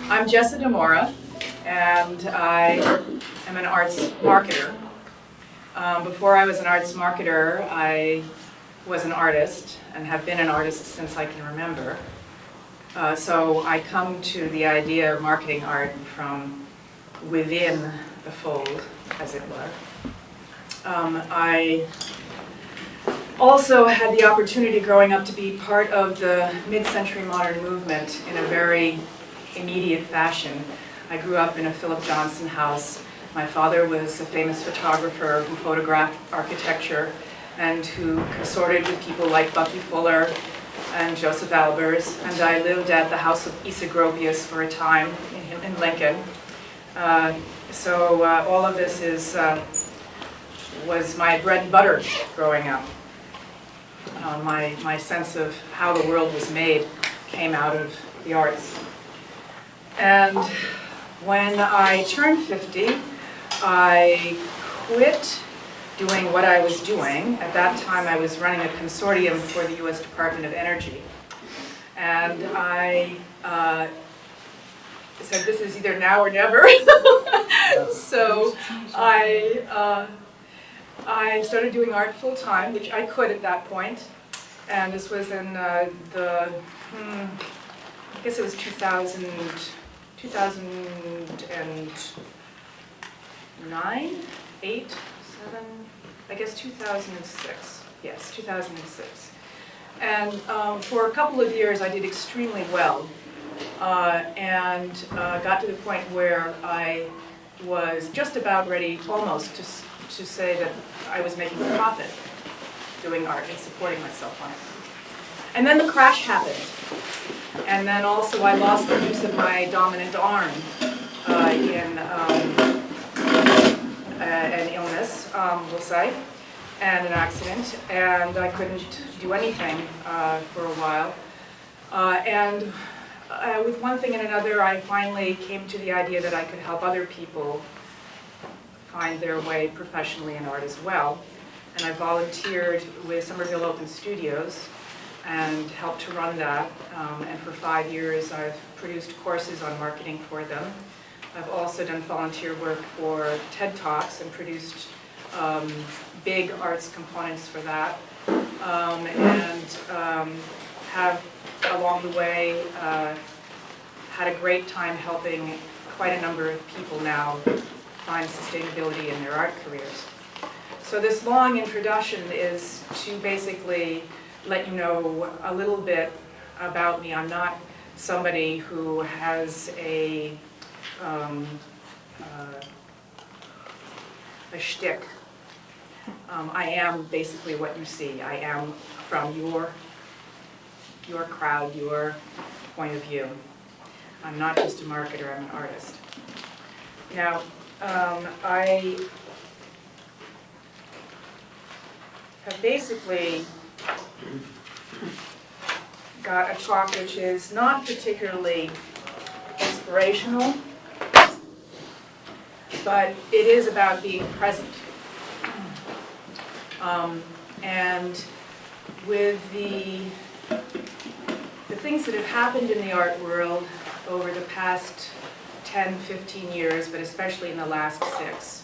I'm Jesa Damora, and I am an arts marketer. Before I was an arts marketer, I was an artist and have been an artist since I can remember. So I come to the idea of marketing art from within the fold, as it were. I also had the opportunity growing up to be part of the mid-century modern movement in a very immediate fashion. I grew up in a Philip Johnson house. My father was a famous photographer who photographed architecture and who consorted with people like Bucky Fuller and Joseph Albers, and I lived at the house of Isa Gropius for a time in Lincoln. So all of this was my bread and butter growing up. My sense of how the world was made came out of the arts. And when I turned 50, I quit doing what I was doing. At that time, I was running a consortium for the U.S. Department of Energy. And I said, this is either now or never. So I started doing art full-time, which I could at that point. And this was in I guess it was 2009, 8, 7, I guess 2006. Yes, 2006. And for a couple of years I did extremely well and got to the point where I was just about ready almost to say that I was making a profit doing art and supporting myself on it. And then the crash happened. And then also I lost the use of my dominant arm in an illness, we'll say, and an accident, and I couldn't do anything for a while. And with one thing and another, I finally came to the idea that I could help other people find their way professionally in art as well. And I volunteered with Somerville Open Studios and helped to run that. And for 5 years, I've produced courses on marketing for them. I've also done volunteer work for TED Talks and produced big arts components for that. And have, along the way, had a great time helping quite a number of people now find sustainability in their art careers. So this long introduction is to basically let you know a little bit about me. I'm not somebody who has a shtick. I am basically what you see. I am from your crowd, your point of view. I'm not just a marketer, I'm an artist. Now, I have basically got a talk which is not particularly inspirational, but it is about being present. And with the things that have happened in the art world over the past 10, 15 years, but especially in the last 6,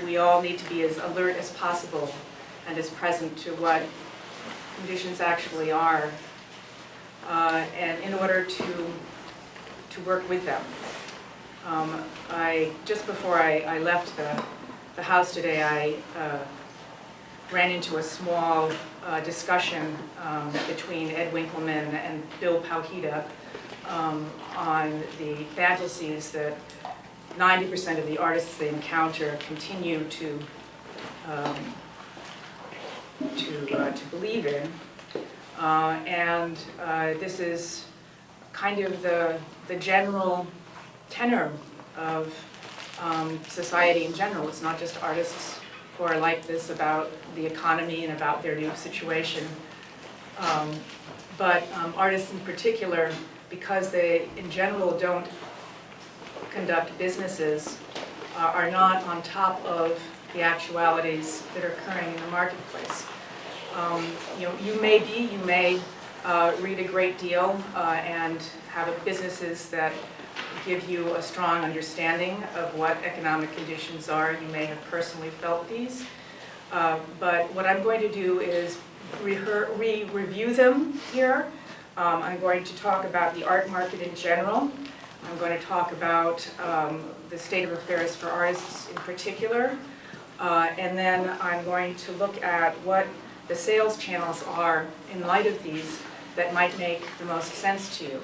we all need to be as alert as possible and as present to what conditions actually are, and in order to work with them. Just before I left the house today, I ran into a small discussion between Ed Winkleman and Bill Pauhida on the fantasies that 90% of the artists they encounter continue to believe in, and this is kind of the general tenor of society in general. It's not just artists who are like this about the economy and about their new situation, but artists in particular, because they in general don't conduct businesses, are not on top of the actualities that are occurring in the marketplace. You may read a great deal and have businesses that give you a strong understanding of what economic conditions are. You may have personally felt these. But what I'm going to do is review them here. I'm going to talk about the art market in general. I'm going to talk about the state of affairs for artists in particular. And then I'm going to look at what the sales channels are in light of these that might make the most sense to you.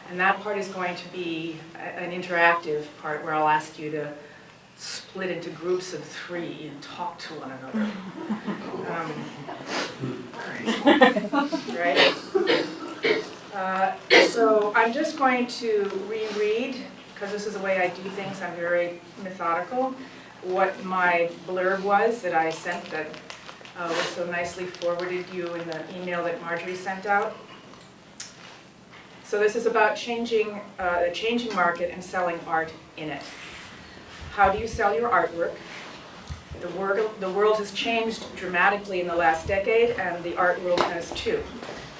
And that part is going to be an interactive part where I'll ask you to split into groups of 3 and talk to one another. Right? So I'm just going to reread, because this is the way I do things, I'm very methodical, what my blurb was that I sent that was so nicely forwarded you in the email that Marjorie sent out. So this is about changing the changing market and selling art in it. How do you sell your artwork? The world has changed dramatically in the last decade, and the art world has too.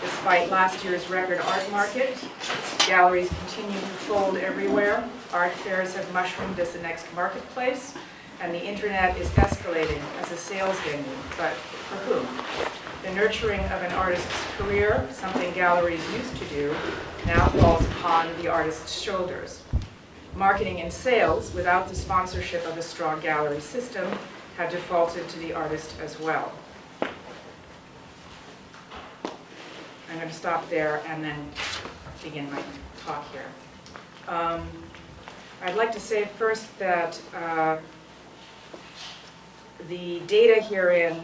Despite last year's record art market, galleries continue to fold everywhere. Art fairs have mushroomed as the next marketplace, and the internet is escalating as a sales venue. But for whom? The nurturing of an artist's career, something galleries used to do, now falls upon the artist's shoulders. Marketing and sales, without the sponsorship of a strong gallery system, have defaulted to the artist as well. I'm going to stop there and then begin my talk here. I'd like to say first that the data herein,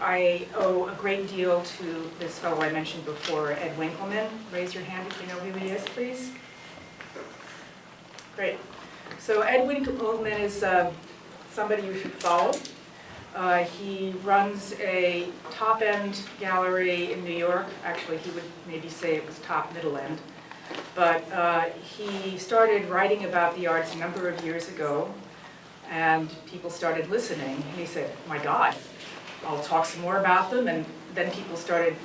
I owe a great deal to this fellow I mentioned before, Ed Winkleman. Raise your hand if you know who he is, please. Great. So Ed Winkleman is somebody you should follow. He runs a top-end gallery in New York. Actually, he would maybe say it was top middle end. But he started writing about the arts a number of years ago, and people started listening. And he said, my God, I'll talk some more about them. And then people started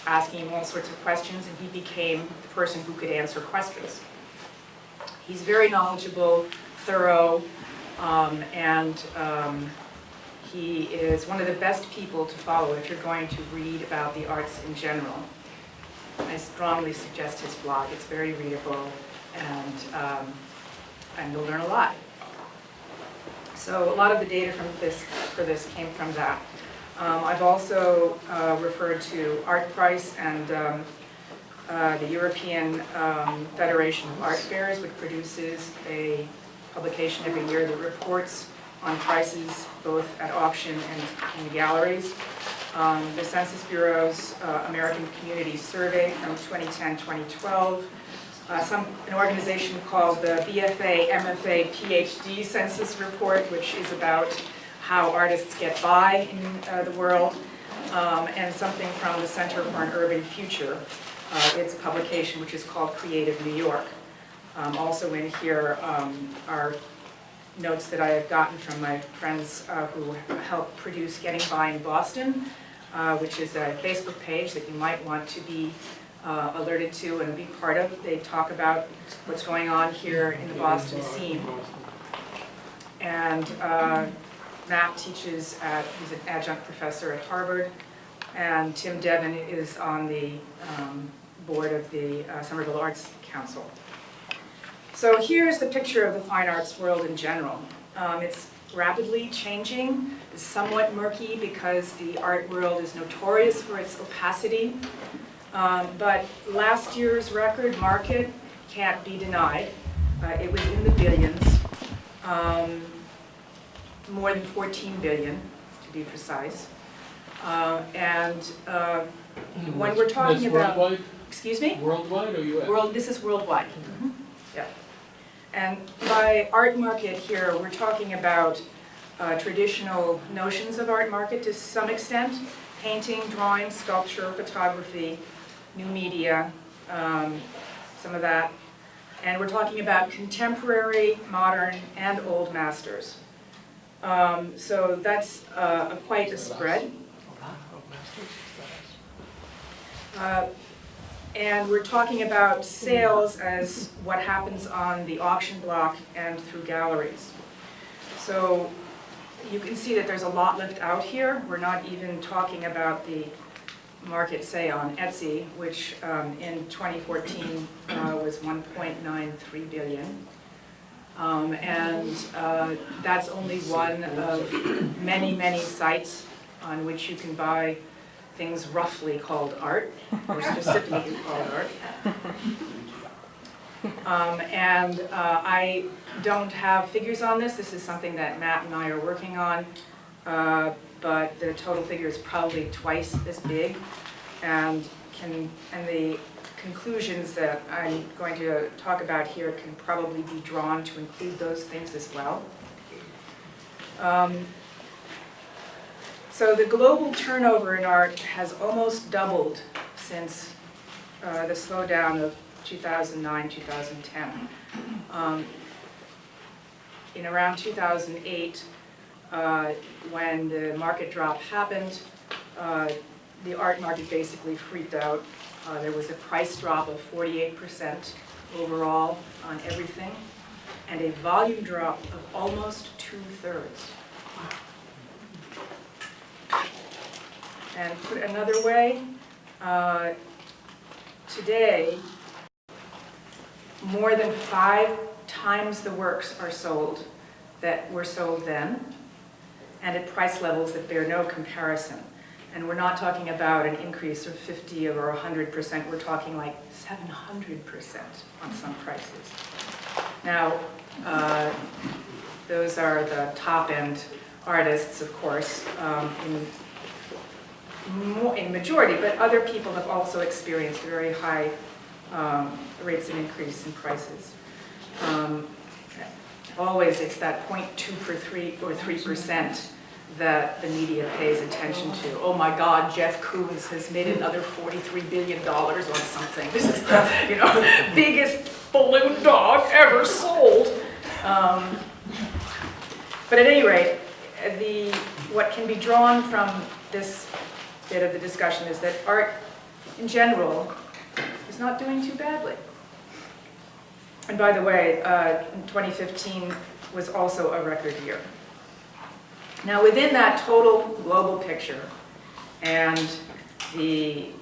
asking him all sorts of questions, and he became the person who could answer questions. He's very knowledgeable, thorough, and he is one of the best people to follow if you're going to read about the arts in general. I strongly suggest his blog. It's very readable, and you'll learn a lot. So a lot of the data for this came from that. I've also referred to Art Price and the European Federation of Art Fairs, which produces a publication every year that reports on prices both at auction and in galleries. The Census Bureau's American Community Survey from 2010-2012, an organization called the BFA, MFA, PhD Census Report, which is about how artists get by in the world, and something from the Center for an Urban Future. It's a publication which is called Creative New York. Also in here are notes that I have gotten from my friends who helped produce Getting By in Boston, which is a Facebook page that you might want to be alerted to and be part of. They talk about what's going on here in the Boston scene. And Matt teaches he's an adjunct professor at Harvard, and Tim Devon is on the board of the Somerville Arts Council. So here's the picture of the fine arts world in general. It's rapidly changing. It's somewhat murky because the art world is notorious for its opacity. But last year's record market can't be denied. It was in the billions, more than 14 billion to be precise. When we're talking about worldwide? Excuse me? Worldwide or US? This is worldwide. Mm-hmm. Yeah. And by art market here, we're talking about traditional notions of art market to some extent: painting, drawing, sculpture, photography, new media, some of that. And we're talking about contemporary, modern, and old masters. So that's quite a spread. And we're talking about sales as what happens on the auction block and through galleries. So you can see that there's a lot left out here. We're not even talking about the market, say, on Etsy, which in 2014 was 1.93 billion. And that's only one of many, many sites on which you can buy things roughly called art, or specifically called art. I don't have figures on this. This is something that Matt and I are working on, but the total figure is probably twice as big, and the conclusions that I'm going to talk about here can probably be drawn to include those things as well. So the global turnover in art has almost doubled since the slowdown of 2009, 2010. In around 2008, when the market drop happened, the art market basically freaked out. There was a price drop of 48% overall on everything, and a volume drop of almost 2/3. And put another way, today, more than 5 times the works are sold that were sold then, and at price levels that bear no comparison. And we're not talking about an increase of 50 or 100%, we're talking like 700% on some prices. Now, those are the top-end artists, of course, in majority, but other people have also experienced very high rates of increase in prices. Always it's that 0.2 or 3% that the media pays attention to. Oh my God, Jeff Koons has made another $43 billion on something. This is the biggest balloon dog ever sold. But at any rate, what can be drawn from this bit of the discussion is that art in general is not doing too badly. And by the way, 2015 was also a record year. Now within that total global picture and the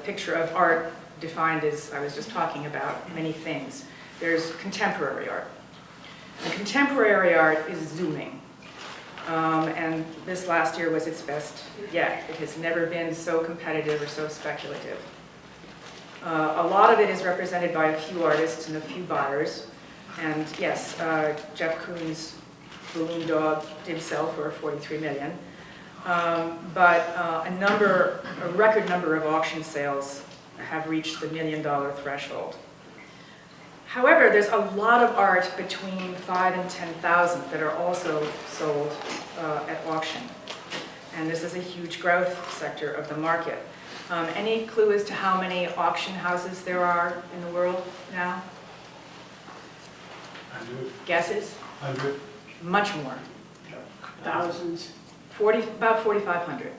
picture of art defined as I was just talking about, many things, there's contemporary art. And contemporary art is zooming. And this last year was its best yet. It has never been so competitive or so speculative. A lot of it is represented by a few artists and a few buyers. And yes, Jeff Koons' Balloon Dog did sell for $43 million. But a record number of auction sales have reached the $1 million threshold. However, there's a lot of art between 5,000 and 10,000 that are also sold at auction. And this is a huge growth sector of the market. Any clue as to how many auction houses there are in the world now? 100. Guesses? 100. Much more. Thousands. About 4,500.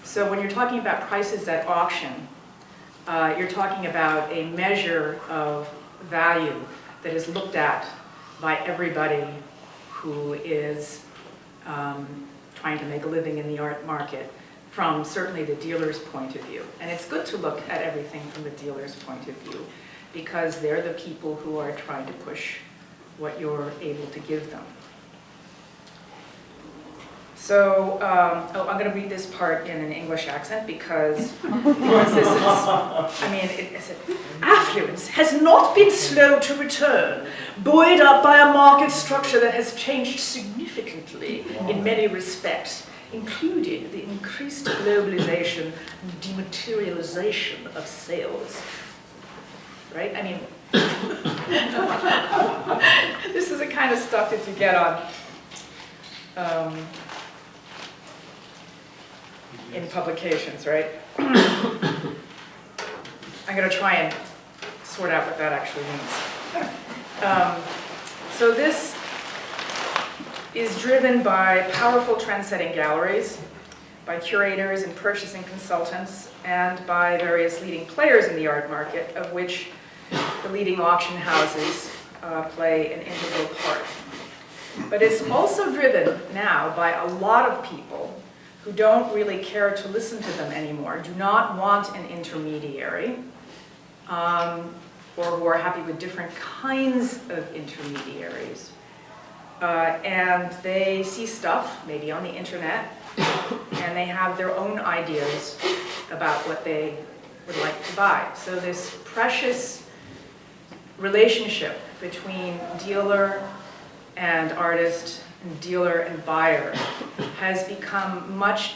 So when you're talking about prices at auction, you're talking about a measure of value that is looked at by everybody who is trying to make a living in the art market from certainly the dealer's point of view. And it's good to look at everything from the dealer's point of view because they're the people who are trying to push what you're able to give them. So, I'm going to read this part in an English accent because this is, affluence has not been slow to return, buoyed up by a market structure that has changed significantly in many respects, including the increased globalization and dematerialization of sales. Right? I mean, this is the kind of stuff that you get on in publications, right? I'm going to try and sort out what that actually means. So this is driven by powerful trend-setting galleries, by curators and purchasing consultants, and by various leading players in the art market, of which the leading auction houses play an integral part. But it's also driven now by a lot of people who don't really care to listen to them anymore, do not want an intermediary, or who are happy with different kinds of intermediaries. And they see stuff, maybe on the internet, and they have their own ideas about what they would like to buy. So this precious relationship between dealer and artist, and dealer and buyer, has become much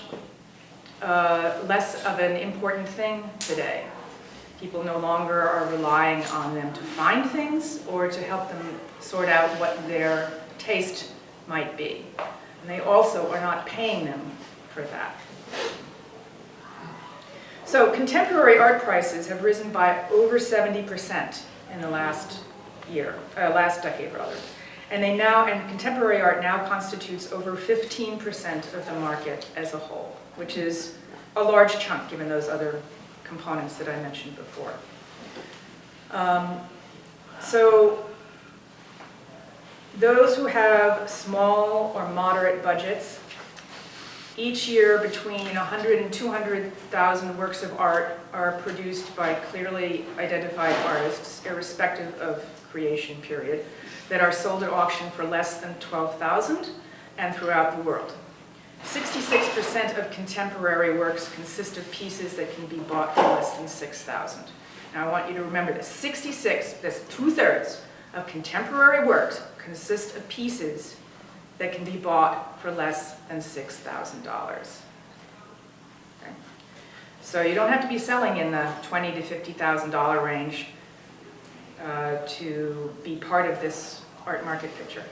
less of an important thing today. People no longer are relying on them to find things or to help them sort out what their taste might be. And they also are not paying them for that. So contemporary art prices have risen by over 70% in the last decade rather. And contemporary art now constitutes over 15% of the market as a whole, which is a large chunk given those other components that I mentioned before. So those who have small or moderate budgets, each year between 100 and 200,000 works of art are produced by clearly identified artists, irrespective of creation period, that are sold at auction for less than 12,000 and throughout the world. 66% of contemporary works consist of pieces that can be bought for less than 6,000. Now I want you to remember this, 66, that's 2/3 of contemporary works consist of pieces that can be bought for less than $6,000. Okay? So you don't have to be selling in the $20,000 to $50,000 range to be part of this art market picture.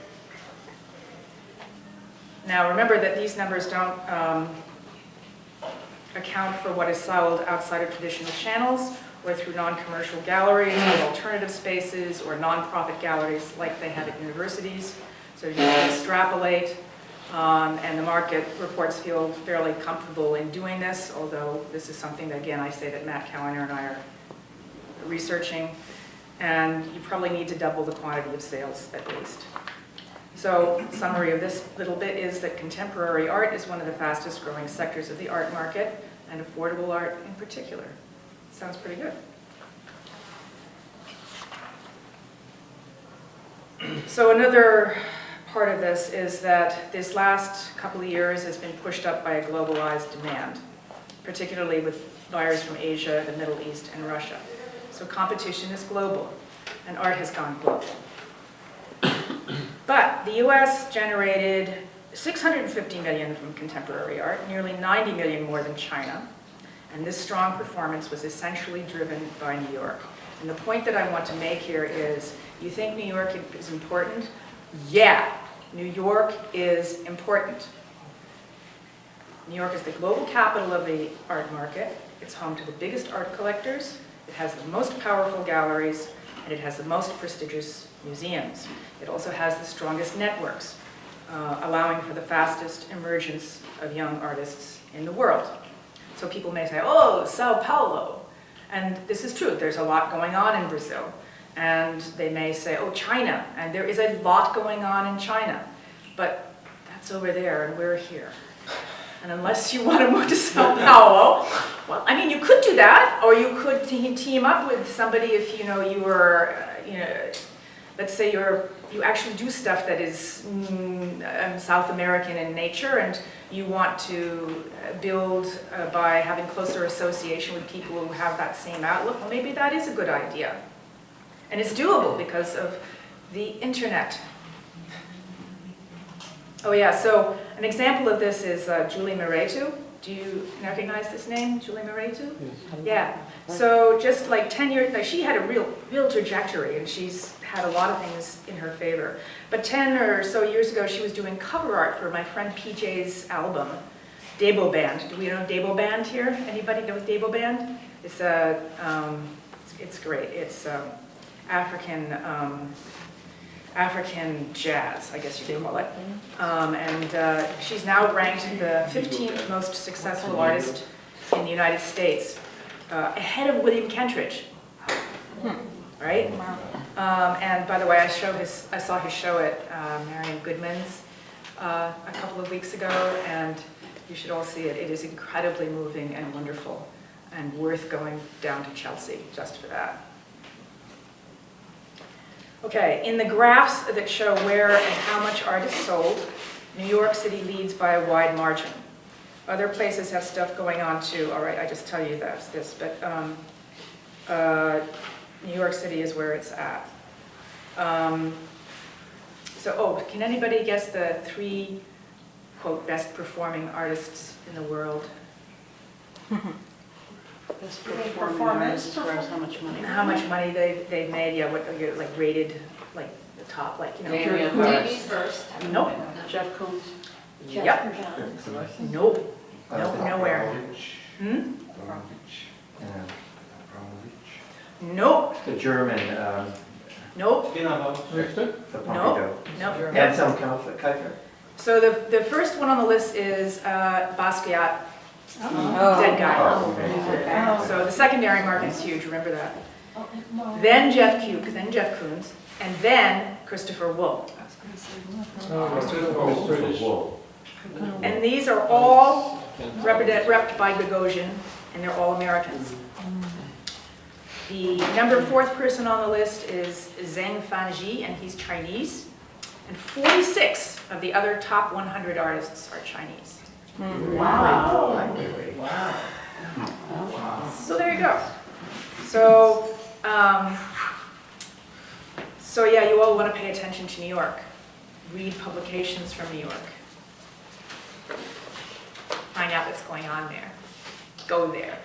Now remember that these numbers don't account for what is sold outside of traditional channels or through non-commercial galleries or alternative spaces or non-profit galleries like they have at universities. So you can extrapolate, and the market reports feel fairly comfortable in doing this, although this is something that, again, I say that Matt Callender and I are researching, and you probably need to double the quantity of sales at least. So, summary of this little bit is that contemporary art is one of the fastest growing sectors of the art market, and affordable art in particular. Sounds pretty good. So another part of this is that this last couple of years has been pushed up by a globalized demand, particularly with buyers from Asia, the Middle East, and Russia. So competition is global, and art has gone global. But the US generated $650 million from contemporary art, nearly $90 million more than China. And this strong performance was essentially driven by New York. And the point that I want to make here is, you think New York is important? Yeah, New York is important. New York is the global capital of the art market. It's home to the biggest art collectors. It has the most powerful galleries, and it has the most prestigious museums. It also has the strongest networks, allowing for the fastest emergence of young artists in the world. So people may say, oh, Sao Paulo. And this is true, there's a lot going on in Brazil. And they may say, oh, China. And there is a lot going on in China. But that's over there, and we're here. And unless you want to move to Sao Paulo, well, I mean, you could do that, or you could team up with somebody if you were, let's say you actually do stuff that is South American in nature, and you want to build by having closer association with people who have that same outlook. Well, maybe that is a good idea. And it's doable because of the internet. Oh yeah, so an example of this is Julie Moretu. Do you recognize this name, Julie Moretu? Yes. Yeah. So just like 10 years, like she had a real trajectory, and she's had a lot of things in her favor. But 10 or so years ago, she was doing cover art for my friend PJ's album, Dabo Band. Do we know Dabo Band here? Anybody know Dabo Band? It's it's great. It's African jazz, I guess you could call it. And she's now ranked the 15th most successful artist in the United States ahead of William Kentridge. Right? And by the way, I saw his show at Marion Goodman's a couple of weeks ago, and you should all see it. It is incredibly moving and wonderful, and worth going down to Chelsea just for that. Okay, in the graphs that show where and how much art is sold, New York City leads by a wide margin. Other places have stuff going on too. All right, I just tell you this, but New York City is where it's at. Can anybody guess the 3, quote, best performing artists in the world? Best performance, how much money? How much money they've made? Yeah, what like rated, like the top, like Davies first. Nope. Jeff Koons. Yep. Nope. Nope. Nowhere. Nope. The German, Nope. the Nope. Pompidou. Nope. Anselm Kiefer. So the first one on the list is Basquiat, Oh. dead guy. Oh, okay. So the secondary market is huge, remember that. Then Jeff Koons, and then Christopher Wool. And these are all repped by Gagosian, and they're all Americans. The number 4th person on the list is Zheng Fanji, and he's Chinese. And 46 of the other top 100 artists are Chinese. Wow. So there you go. So, yeah, you all want to pay attention to New York. Read publications from New York. Find out what's going on there. Go there.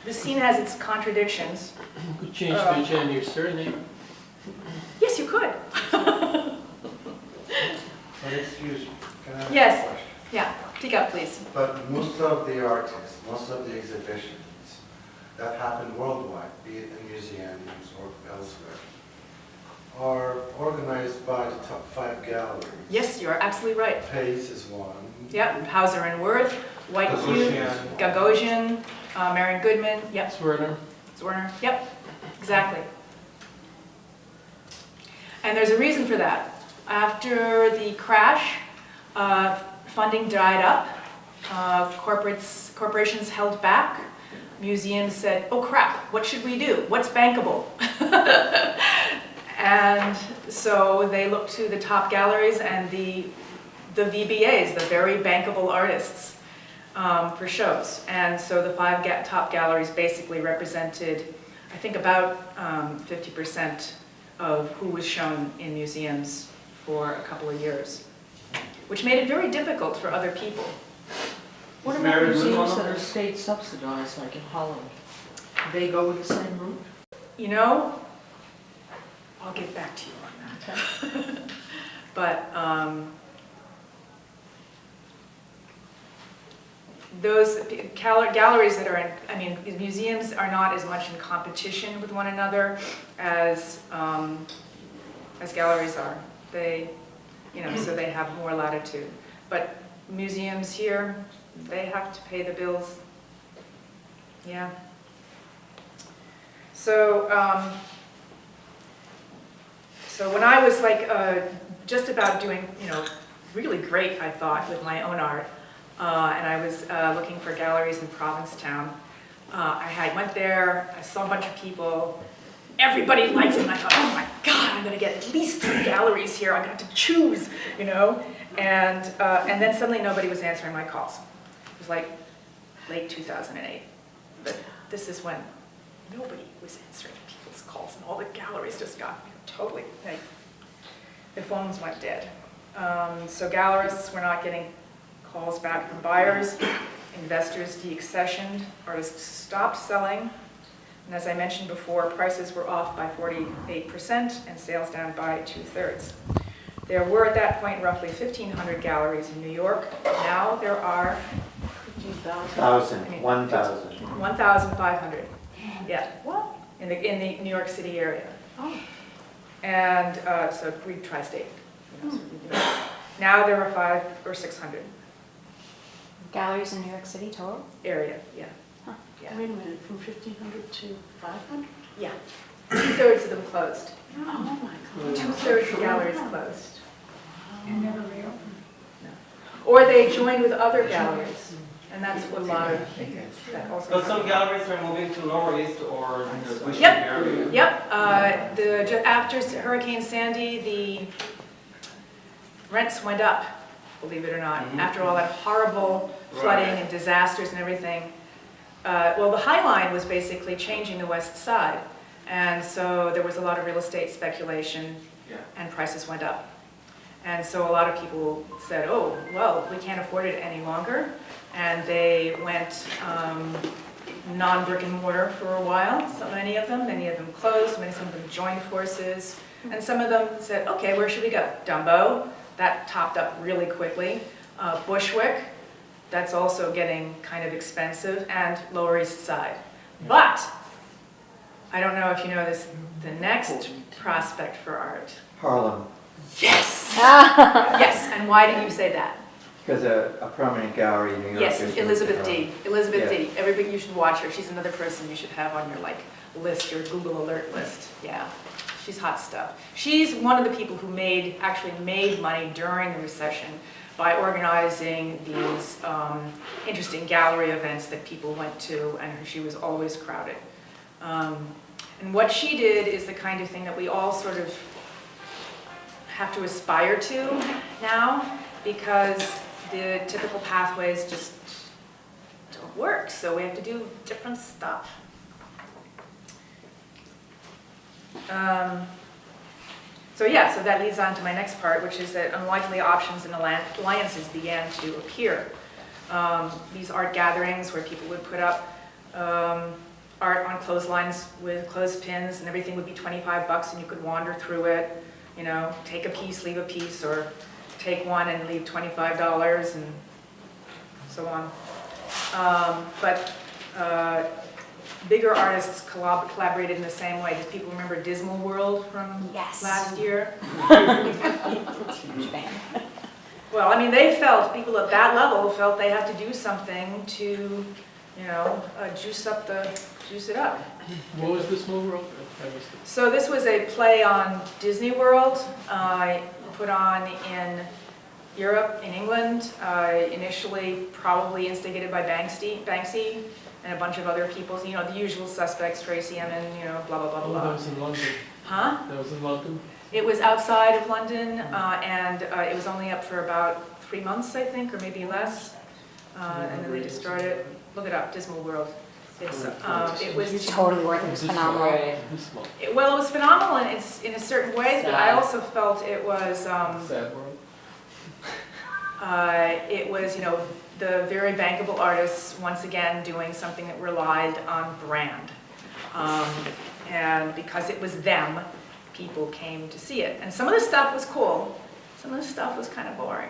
The scene has its contradictions. You could change the agenda your surname. Yes, you could. But excuse me, can I ask Yes. a question? Yeah, speak up, please. But most of the artists, most of the exhibitions that happen worldwide, be it in museums or elsewhere, are organized by the top 5 galleries. Yes, you're absolutely right. Pace is one. Yep, Hauser and Wirth, White Hugh, Gagosian, Marion Goodman, yep, Werner. Zorner, yep, exactly. And there's a reason for that. After the crash, funding dried up, corporations held back, museums said, oh crap, what should we do? What's bankable? And so they looked to the top galleries and the VBAs, the very bankable artists, for shows. And so the 5 top galleries basically represented, I think, about 50% of who was shown in museums for a couple of years, which made it very difficult for other people. What about museums that are state subsidized, like in Holland? Do they go with the same route? You know, I'll get back to you on that. But those galleries that are in, I mean, museums are not as much in competition with one another as galleries are. They, so they have more latitude. But museums here, they have to pay the bills. Yeah. So, so when I was like just about doing, really great, I thought, with my own art, and I was looking for galleries in Provincetown, I went there, I saw a bunch of people, everybody liked it, and I thought, oh my God, I'm going to get at least 3 galleries here, I'm going to have to choose, and then suddenly nobody was answering my calls. It was like late 2008, but this is when nobody was answering people's calls, and all the galleries just got totally, the phones went dead. So gallerists were not getting calls back from buyers, investors deaccessioned, artists stopped selling, and as I mentioned before, prices were off by 48% and sales down by 2/3. There were at that point roughly 1,500 galleries in New York. Now there are 1,000. 1,500. Yeah. What? In the New York City area. Oh. And so we tri-state. Now there are 500 or 600. galleries in New York City total? area, yeah. Yeah. Wait a minute, from 1,500 to 500? Yeah. 2/3 of them closed. Oh, my God. 2/3 of galleries closed. And never reopened. Or they joined with other galleries, and that's what a lot of that also. But some galleries are moving to Lower East or the Wishing Yep. area. Yep, after Hurricane Sandy, the rents went up, believe it or not, after all that horrible flooding and disasters and everything. Well, the High Line was basically changing the west side, and so there was a lot of real estate speculation, and prices went up. And so a lot of people said, oh, well, we can't afford it any longer, and they went non-brick and mortar for a while, so many of them closed, some of them joined forces, and some of them said, okay, where should we go? Dumbo, that topped up really quickly. Bushwick, that's also getting kind of expensive, and Lower East Side. But, I don't know if you know this, the next prospect for art. Harlem, Yes! Yes, and why do you say that? because a prominent gallery in New York. Yes, is Elizabeth Harlem. D. Elizabeth Yeah. D. Everybody, you should watch her. She's another person you should have on your list, your Google alert list. Yeah, she's hot stuff. She's one of the people who actually made money during the recession by organizing these interesting gallery events that people went to, and she was always crowded. And what she did is the kind of thing that we all sort of have to aspire to now, because the typical pathways just don't work, so we have to do different stuff. So that leads on to my next part, which is that unlikely options and alliances began to appear. These art gatherings where people would put up art on clotheslines with clothespins, and everything would be $25 and you could wander through it, you know, take a piece, leave a piece, or take one and leave $25 and so on. But bigger artists collaborated in the same way. Do people remember Dismal World from last year? Huge fan. Well, I mean, people at that level felt they had to do something to, you know, juice it up. What was this movie? I missed it. So this was a play on Disney World, put on in Europe, in England, initially probably instigated by Banksy and a bunch of other people, you know, the usual suspects, Tracy Emin, you know, blah, blah, blah, Oh, blah. that was in London. Huh? That was in London? It was outside of London, and it was only up for about 3 months, I think, or maybe less. And then they just started, look it up, Dismal World. It was Totally worth it. It was phenomenal. This month. it was phenomenal in a certain way, but I also felt it was, Sad world. it was, you know, the very bankable artists once again doing something that relied on brand. And because it was them, people came to see it. And some of the stuff was cool, some of the stuff was kind of boring.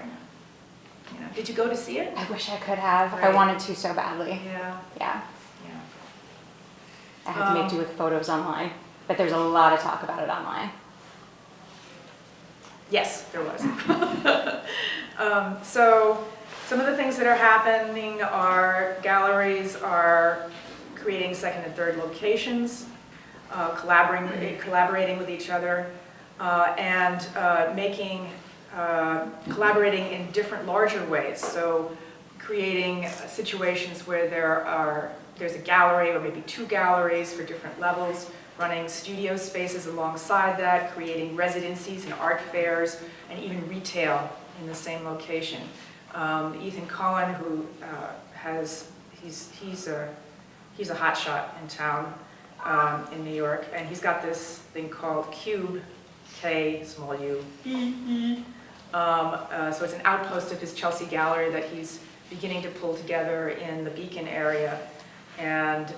You know, did you go to see it? I wish I could have. I Right. wanted to so badly. Yeah, Yeah. yeah. I had to make do with photos online, but there's a lot of talk about it online. Yes, there was. So some of the things that are happening are galleries are creating second and third locations, collaborating with each other, and collaborating in different larger ways. So creating situations where there's a gallery or maybe 2 galleries for different levels, running studio spaces alongside that, creating residencies and art fairs, and even retail in the same location. Ethan Cohen, who he's a hotshot in town in New York, and he's got this thing called Cube, K, small u, so it's an outpost of his Chelsea gallery that he's beginning to pull together in the Beacon area. And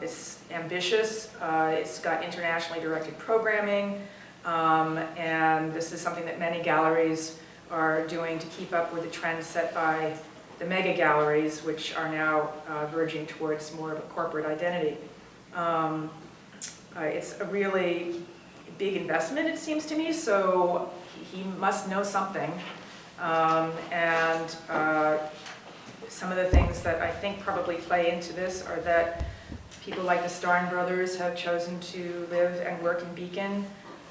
it's ambitious, it's got internationally directed programming, and this is something that many galleries are doing to keep up with the trends set by the mega galleries, which are now verging towards more of a corporate identity. It's a really big investment, it seems to me, so he must know something. And some of the things that I think probably play into this are that people like the Starn brothers have chosen to live and work in Beacon,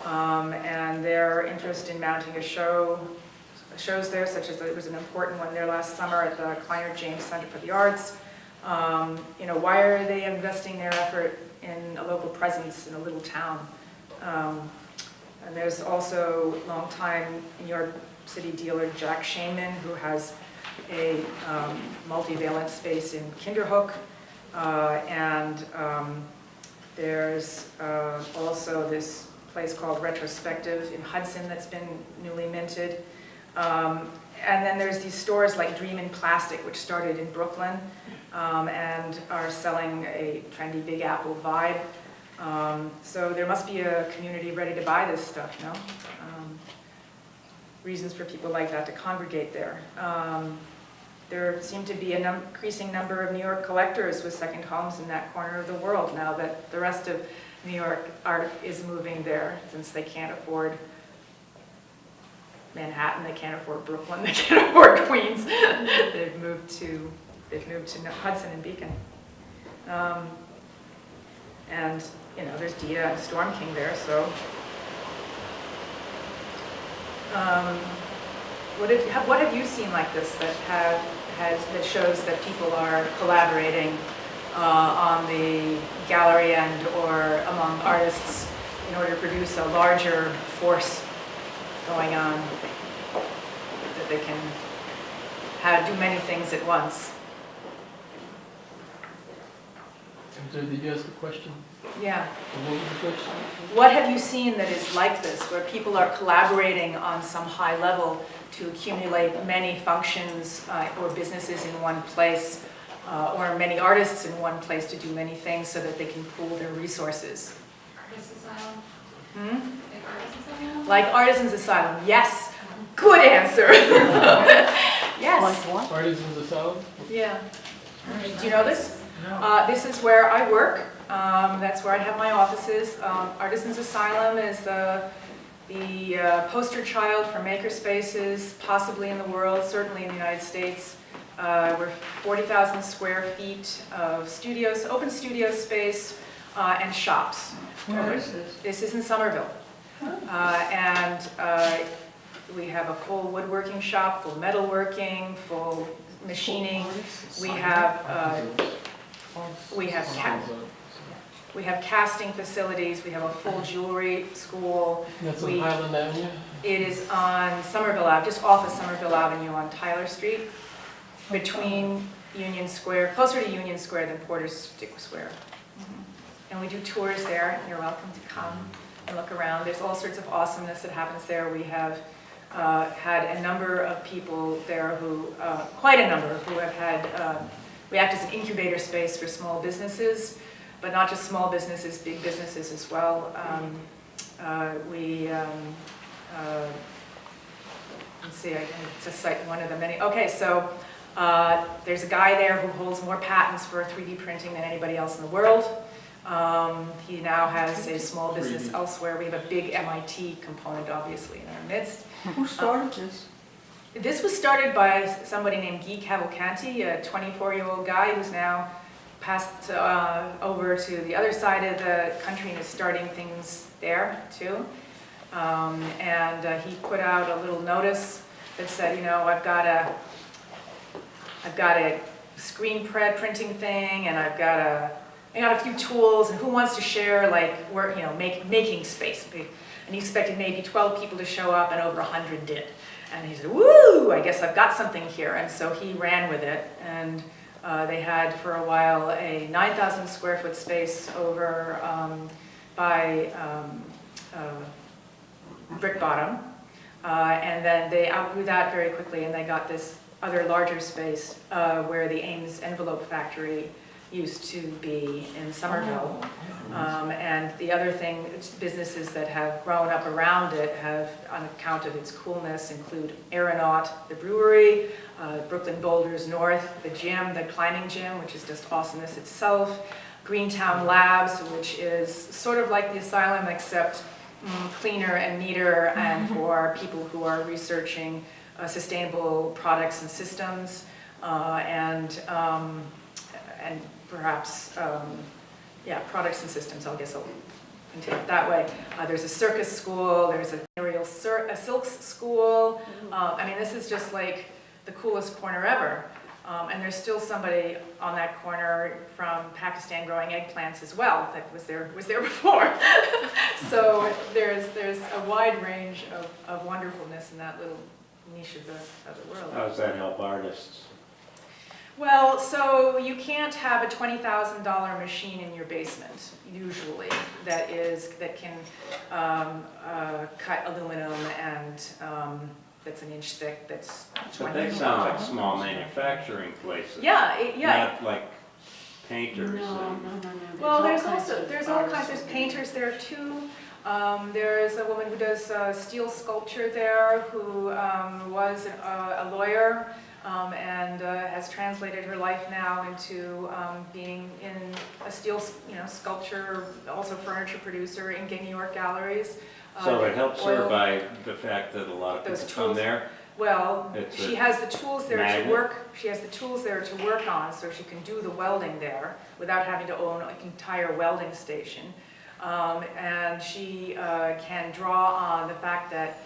and their interest in mounting shows there, such as there was an important one there last summer at the Kleiner James Center for the Arts. You know, why are they investing their effort in a local presence in a little town? And there's also longtime New York City dealer Jack Shaman, who has a multivalent space in Kinderhook. And there's also this place called Retrospective in Hudson that's been newly minted. And then there's these stores like Dream in Plastic, which started in Brooklyn and are selling a trendy Big Apple vibe. So there must be a community ready to buy this stuff, no? Reasons for people like that to congregate there. There seem to be an increasing number of New York collectors with second homes in that corner of the world now that the rest of New York art is moving there, since they can't afford Manhattan, they can't afford Brooklyn, they can't afford Queens. They've moved to Hudson and Beacon. And you know, there's Dia and Storm King there, so. What have you seen like this that shows that people are collaborating on the gallery end or among artists in order to produce a larger force going on, that they can do many things at once? Did you ask a question? Yeah. And what was the question? What have you seen that is like this, where people are collaborating on some high level to accumulate many functions or businesses in one place, or many artists in one place to do many things so that they can pool their resources? Artist Asylum? Hmm? Like Artist Asylum? Like Artisans Asylum, yes. Good answer. Yes. What? Artisans Asylum? Yeah. Do you know this? This is where I work. That's where I have my offices. Artisans Asylum is the poster child for makerspaces, possibly in the world, certainly in the United States. We're 40,000 square feet of studios, open studio space, and shops. Where is this? This is in Somerville. And we have a full woodworking shop, full metalworking, full machining. We have casting facilities. We have a full jewelry school. That's on Highland Avenue? It is on Somerville Ave, just off of Somerville Avenue on Tyler Street, between Union Square, closer to Union Square than Porter's Square. And we do tours there. You're welcome to come and look around. There's all sorts of awesomeness that happens there. We have had a number of people there who, quite a number, who have had, we act as an incubator space for small businesses, but not just small businesses, big businesses as well. Let's see, I can just cite one of the many. Okay, so there's a guy there who holds more patents for 3D printing than anybody else in the world. He now has a small business elsewhere. We have a big MIT component, obviously, in our midst. Who started this? This was started by somebody named Guy Cavalcanti, a 24-year-old guy who's now passed over to the other side of the country and is starting things there, too. And he put out a little notice that said, you know, I've got a screen printing thing, and I got a few tools, and who wants to share, like, work, you know, making space. And he expected maybe 12 people to show up, and over 100 did. And he said, woo, I guess I've got something here. And so he ran with it, and they had for a while a 9,000 square foot space over by Brick Bottom. And then they outgrew that very quickly, and they got this other larger space where the Ames Envelope Factory used to be in Somerville. And the other thing, businesses that have grown up around it have, on account of its coolness, include Aeronaut, the brewery, Brooklyn Boulders North, the gym, the climbing gym, which is just awesomeness itself, Greentown Labs, which is sort of like the asylum, except cleaner and neater, and for people who are researching sustainable products and systems. and perhaps, yeah, products and systems, I guess I'll continue it that way. There's a circus school, there's a silk school. I mean, this is just like the coolest corner ever. And there's still somebody on that corner from Pakistan growing eggplants as well that was there before. So there's a wide range of wonderfulness in that little niche of the world. How does that help artists? Well, so you can't have a $20,000 machine in your basement, usually, that can cut aluminum and that's an inch thick, that's 20 But that feet sounds long. like small manufacturing places. Yeah, yeah. Not like painters. No. Well, there's all kinds, there's painters there too. There's a woman who does steel sculpture there who was a lawyer and has translated her life now into being in a steel, sculpture, also furniture producer in New York galleries. So it helps her oil- by the fact that a lot of Those people come tools. there. Well, It's she a has the tools there to magnet. work. She has the tools there to work on, so she can do the welding there without having to own an entire welding station. And she can draw on the fact that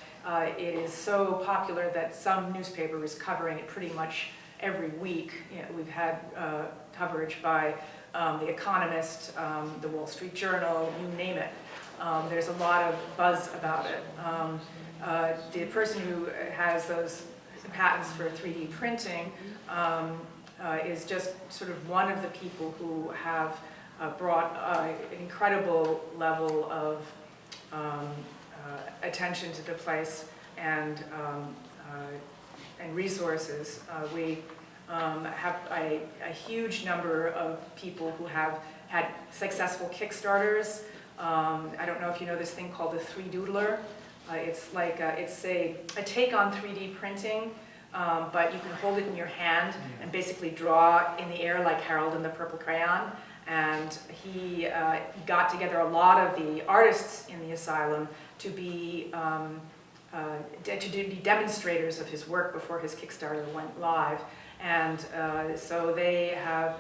it is so popular that some newspaper is covering it pretty much every week. We've had coverage by The Economist, The Wall Street Journal, you name it. There's a lot of buzz about it. The person who has those patents for 3D printing is just sort of one of the people who have brought an incredible level of attention to the place and resources. We have a huge number of people who have had successful Kickstarters. I don't know if you know this thing called the 3Doodler. It's like it's a take on 3D printing, but you can hold it in your hand and basically draw in the air like Harold and the Purple Crayon. And he got together a lot of the artists in the asylum to be demonstrators of his work before his Kickstarter went live. And so they have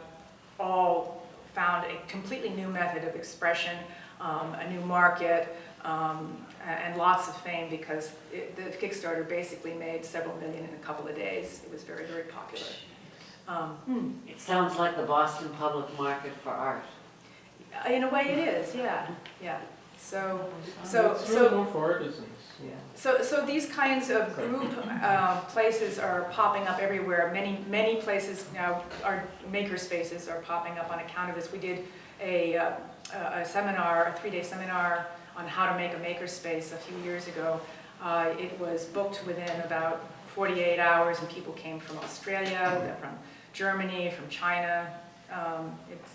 all found a completely new method of expression, a new market, and lots of fame because the Kickstarter basically made several million in a couple of days. It was very, very popular. It sounds like the Boston public market for art. In a way it is, yeah, yeah. So It's really more for artisans. So these kinds of group places are popping up everywhere. Many places now, our maker spaces are popping up on account of this. We did a seminar, a 3-day seminar on how to make a maker space a few years ago. It was booked within about 48 hours, and people came from Australia, from Germany, from China.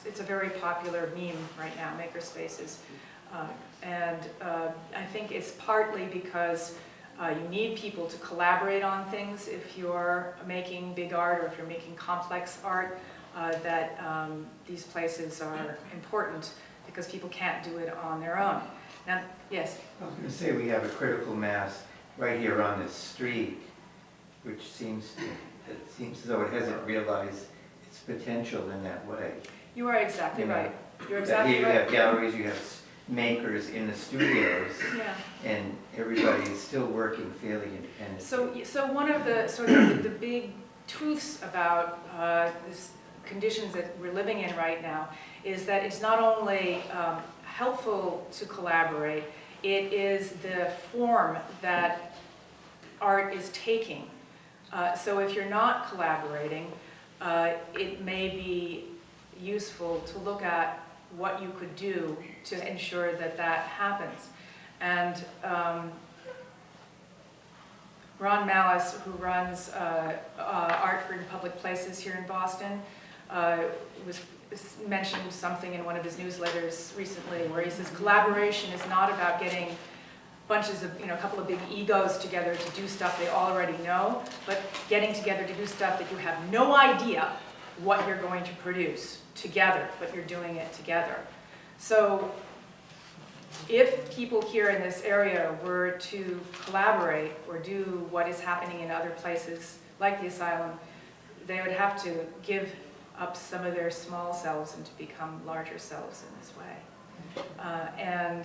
It's a very popular meme right now, maker spaces. And I think it's partly because you need people to collaborate on things if you're making big art or if you're making complex art, that these places are important because people can't do it on their own. Now, yes? I was going to say we have a critical mass right here on this street, which seems as though it hasn't realized its potential in that way. You are exactly You know, right. You're exactly Here right. you have galleries, you have makers in the studios, Yeah. and everybody is still working fairly independently. So one of the sort of the big truths about this conditions that we're living in right now is that it's not only helpful to collaborate, it is the form that art is taking. So if you're not collaborating, it may be useful to look at what you could do to ensure that that happens. And Ron Malice, who runs Art in Public Places here in Boston, mentioned something in one of his newsletters recently where he says collaboration is not about getting bunches of, a couple of big egos together to do stuff they already know, but getting together to do stuff that you have no idea what you're going to produce together, but you're doing it together. So if people here in this area were to collaborate or do what is happening in other places like the asylum, they would have to give up some of their small selves and to become larger selves in this way. And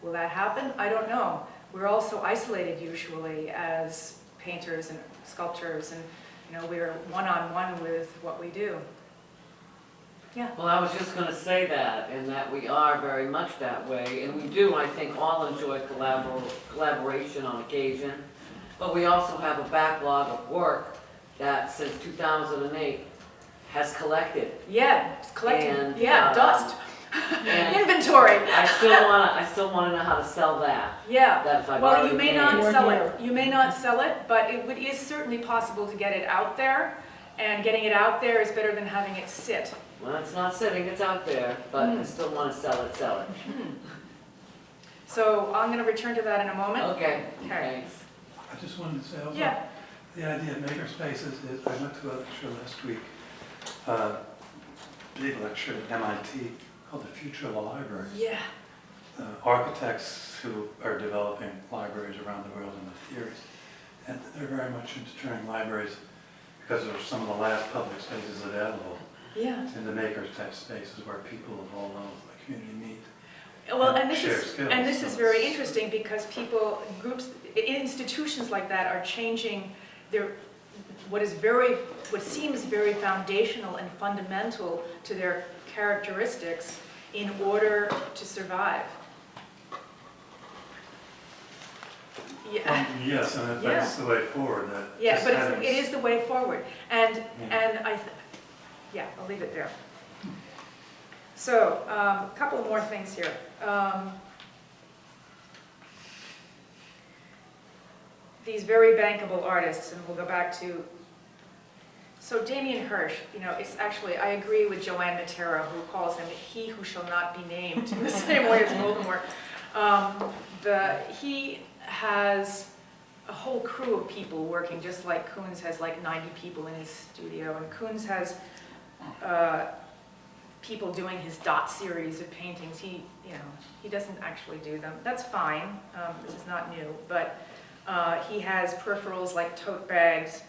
will that happen? I don't know. We're all so isolated usually as painters and sculptors, and we're one-on-one with what we do. Yeah. Well, I was just gonna say that, and that we are very much that way, and we do, I think, all enjoy collaboration on occasion, but we also have a backlog of work that since 2008 has collected. Yeah, it's collecting. And, dust. and Inventory. I still wanna know how to sell that. Yeah. That if I've Well, already you may paid. not Or sell here. it. You may not sell it, but it is certainly possible to get it out there. And getting it out there is better than having it sit. Well, it's not sitting, it's out there, but I still wanna sell it. So I'm going to return to that in a moment. Okay, Okay. thanks. I just wanted to say also, Yeah. the idea of makerspaces is, I went to a lecture last week, big lecture at MIT called The Future of the Library. Yeah. Architects who are developing libraries around the world and the theories. And they're very much into turning libraries, because they're some of the last public spaces available, Yeah. into makers type spaces where people of all levels of the community meet. Well, and Share skills. this is very interesting because groups, institutions like that are changing what seems very foundational and fundamental to their characteristics in order to survive. Yeah. Yes, and that's the way forward. That Yeah, just but having- it is the way forward. And Yeah. I'll leave it there. So, a couple of more things here. These very bankable artists, and we'll go back to, so Damien Hirsch, it's actually, I agree with Joanne Matera, who calls him he who shall not be named, in the same way as Voldemort. He has a whole crew of people working, just like Koons has like 90 people in his studio, and Koons has people doing his dot series of paintings. He doesn't actually do them. That's fine. This is not new, but he has peripherals like tote bags,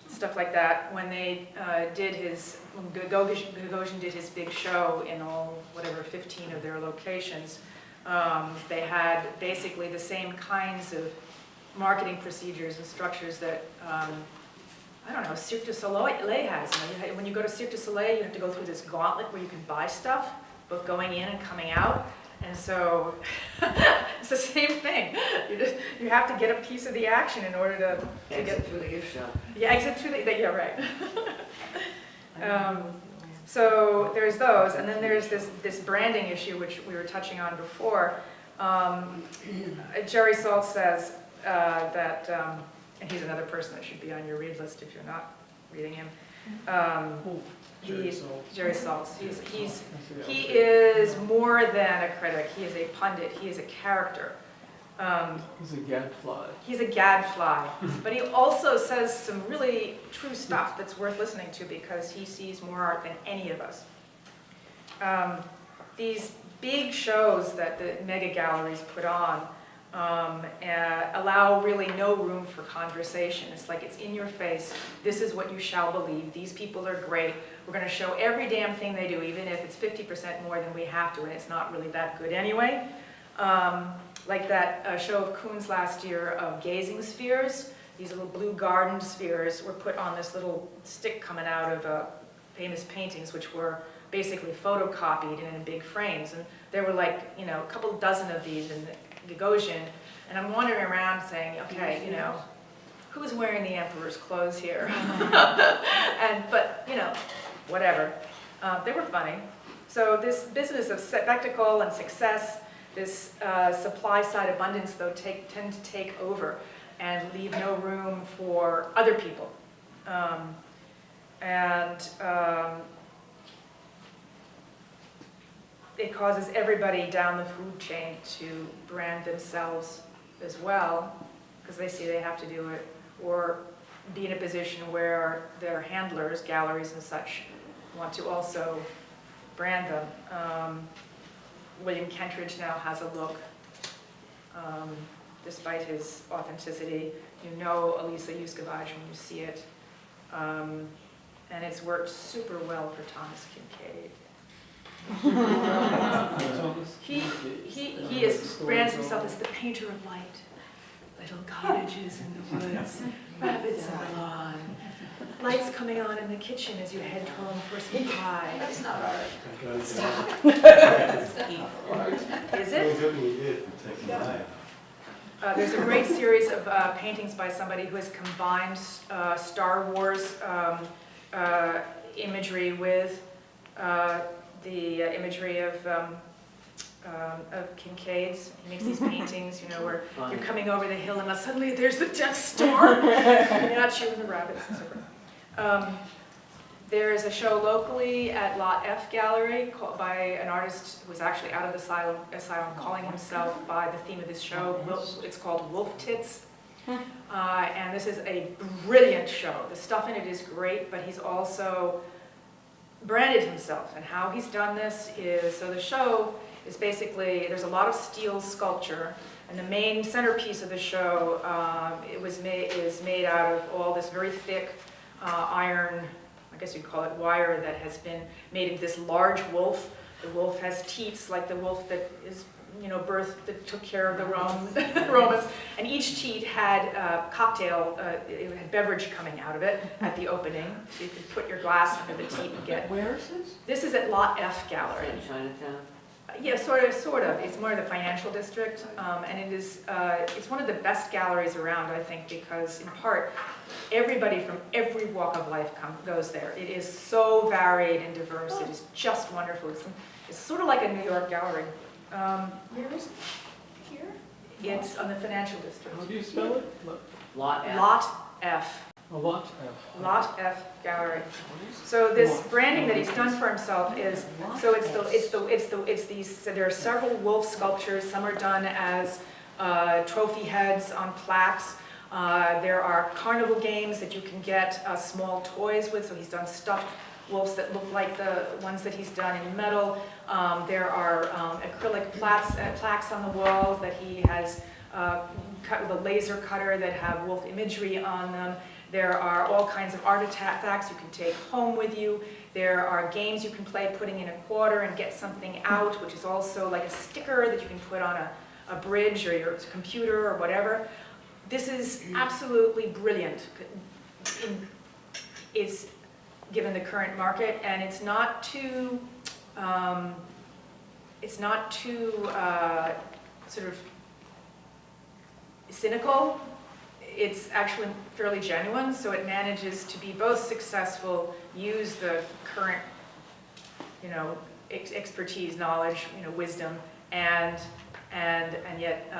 stuff like that. When they when Gagosian did his big show in all, 15 of their locations, they had basically the same kinds of marketing procedures and structures that, Cirque du Soleil has. When you go to Cirque du Soleil, you have to go through this gauntlet where you can buy stuff, both going in and coming out. And so it's the same thing. You have to get a piece of the action in order to get through the gift shop. Yeah, exit through yeah, right. So there's those, and then there's this branding issue, which we were touching on before. Jerry Saltz says that, and he's another person that should be on your read list if you're not reading him. Jerry Saltz. He is more than a critic. He is a pundit. He is a character. He's a gadfly. He's a gadfly, but he also says some really true stuff that's worth listening to because he sees more art than any of us. These big shows that the mega galleries put on allow really no room for conversation. It's like it's in your face. This is what you shall believe. These people are great. We're going to show every damn thing they do, even if it's 50% more than we have to, and it's not really that good anyway. Like that show of Koons last year of gazing spheres. These little blue garden spheres were put on this little stick coming out of famous paintings, which were basically photocopied and in big frames. And there were like, a couple dozen of these in Gagosian. And I'm wandering around saying, okay, who's wearing the emperor's clothes here? But whatever. They were funny. So this business of spectacle and success, this supply-side abundance, though, tend to take over and leave no room for other people. It causes everybody down the food chain to brand themselves as well, because they see they have to do it, or be in a position where their handlers, galleries and such, want to also brand them. William Kentridge now has a look, despite his authenticity. You know Elisa Yuskavage when you see it. And it's worked super well for Thomas Kincaid. Brands himself as the painter of light. Little cottages in the woods, rabbits in the lawn, lights coming on in the kitchen as you head home for some pie. That's not art. Is it? There's a great series of paintings by somebody who has combined Star Wars imagery with the imagery of Kincaid's. He makes these paintings, you know, where you're coming over the hill and suddenly there's the Death Star. You're not shooting the rabbits and so forth. There is a show locally at Lot F Gallery by an artist who was actually out of the asylum calling himself by the theme of this show. It's called Wolf Tits. And this is a brilliant show. The stuff in it is great, but he's also branded himself. And how he's done this is, so the show is basically, there's a lot of steel sculpture, and the main centerpiece of the show is made out of all this very thick iron, I guess you'd call it wire, that has been made into this large wolf. The wolf has teats like the wolf that is, you know, that took care of the Romans, and each teat had it had beverage coming out of it at the opening, so you could put your glass under the teat and get. Where is this? This is at Lot F Gallery. In Chinatown? Yeah, sort of. It's more the financial district, and it's one of the best galleries around, I think, because in part, everybody from every walk of life goes there. It is so varied and diverse. It is just wonderful. It's sort of like a New York gallery. Where is it? Here? It's on the financial district. How do you spell it? Lot F. Lot F. A lot F. Lot F Gallery. So this branding that he's done for himself is, so there are several wolf sculptures. Some are done as trophy heads on plaques. There are carnival games that you can get small toys with. So he's done stuffed wolves that look like the ones that he's done in metal. There are acrylic plaques on the wall that he has cut with a laser cutter that have wolf imagery on them. There are all kinds of artifacts you can take home with you. There are games you can play, putting in a quarter and get something out, which is also like a sticker that you can put on a bridge or your computer or whatever. This is absolutely brilliant. It's given the current market, and it's not too sort of cynical. It's actually fairly genuine, so it manages to be both successful, use the current, you know, expertise, knowledge, you know, wisdom, and yet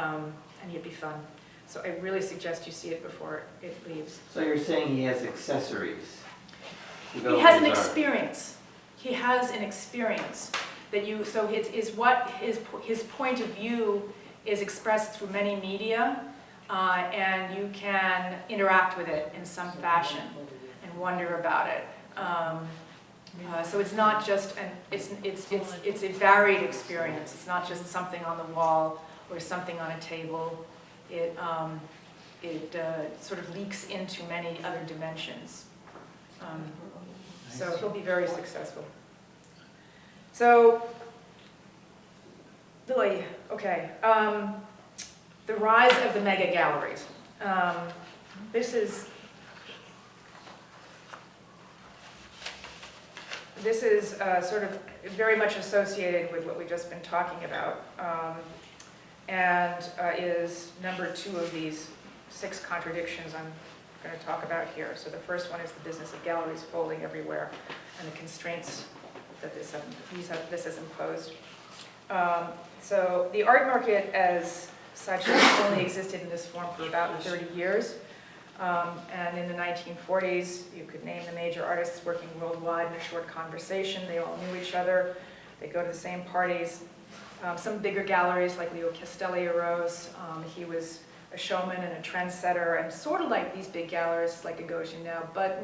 be fun. So I really suggest you see it before it leaves. So you're saying he has accessories? He has an experience. He has an experience that you. So it is what his point of view is expressed through many media. And you can interact with it in some fashion and wonder about it. So it's not just it's a varied experience. It's not just something on the wall or something on a table. It sort of leaks into many other dimensions. So he'll be very successful. So, Billy, okay. The rise of the mega galleries. This is sort of very much associated with what we've just been talking about, and is number 2 of these 6 contradictions I'm going to talk about here. So the first one is the business of galleries folding everywhere and the constraints that this has imposed. So the art market as such has only existed in this form for about 30 years. And in the 1940s, you could name the major artists working worldwide in a short conversation. They all knew each other. They go to the same parties. Some bigger galleries like Leo Castelli arose. He was a showman and a trendsetter, and sort of like these big galleries like Gagosian now, but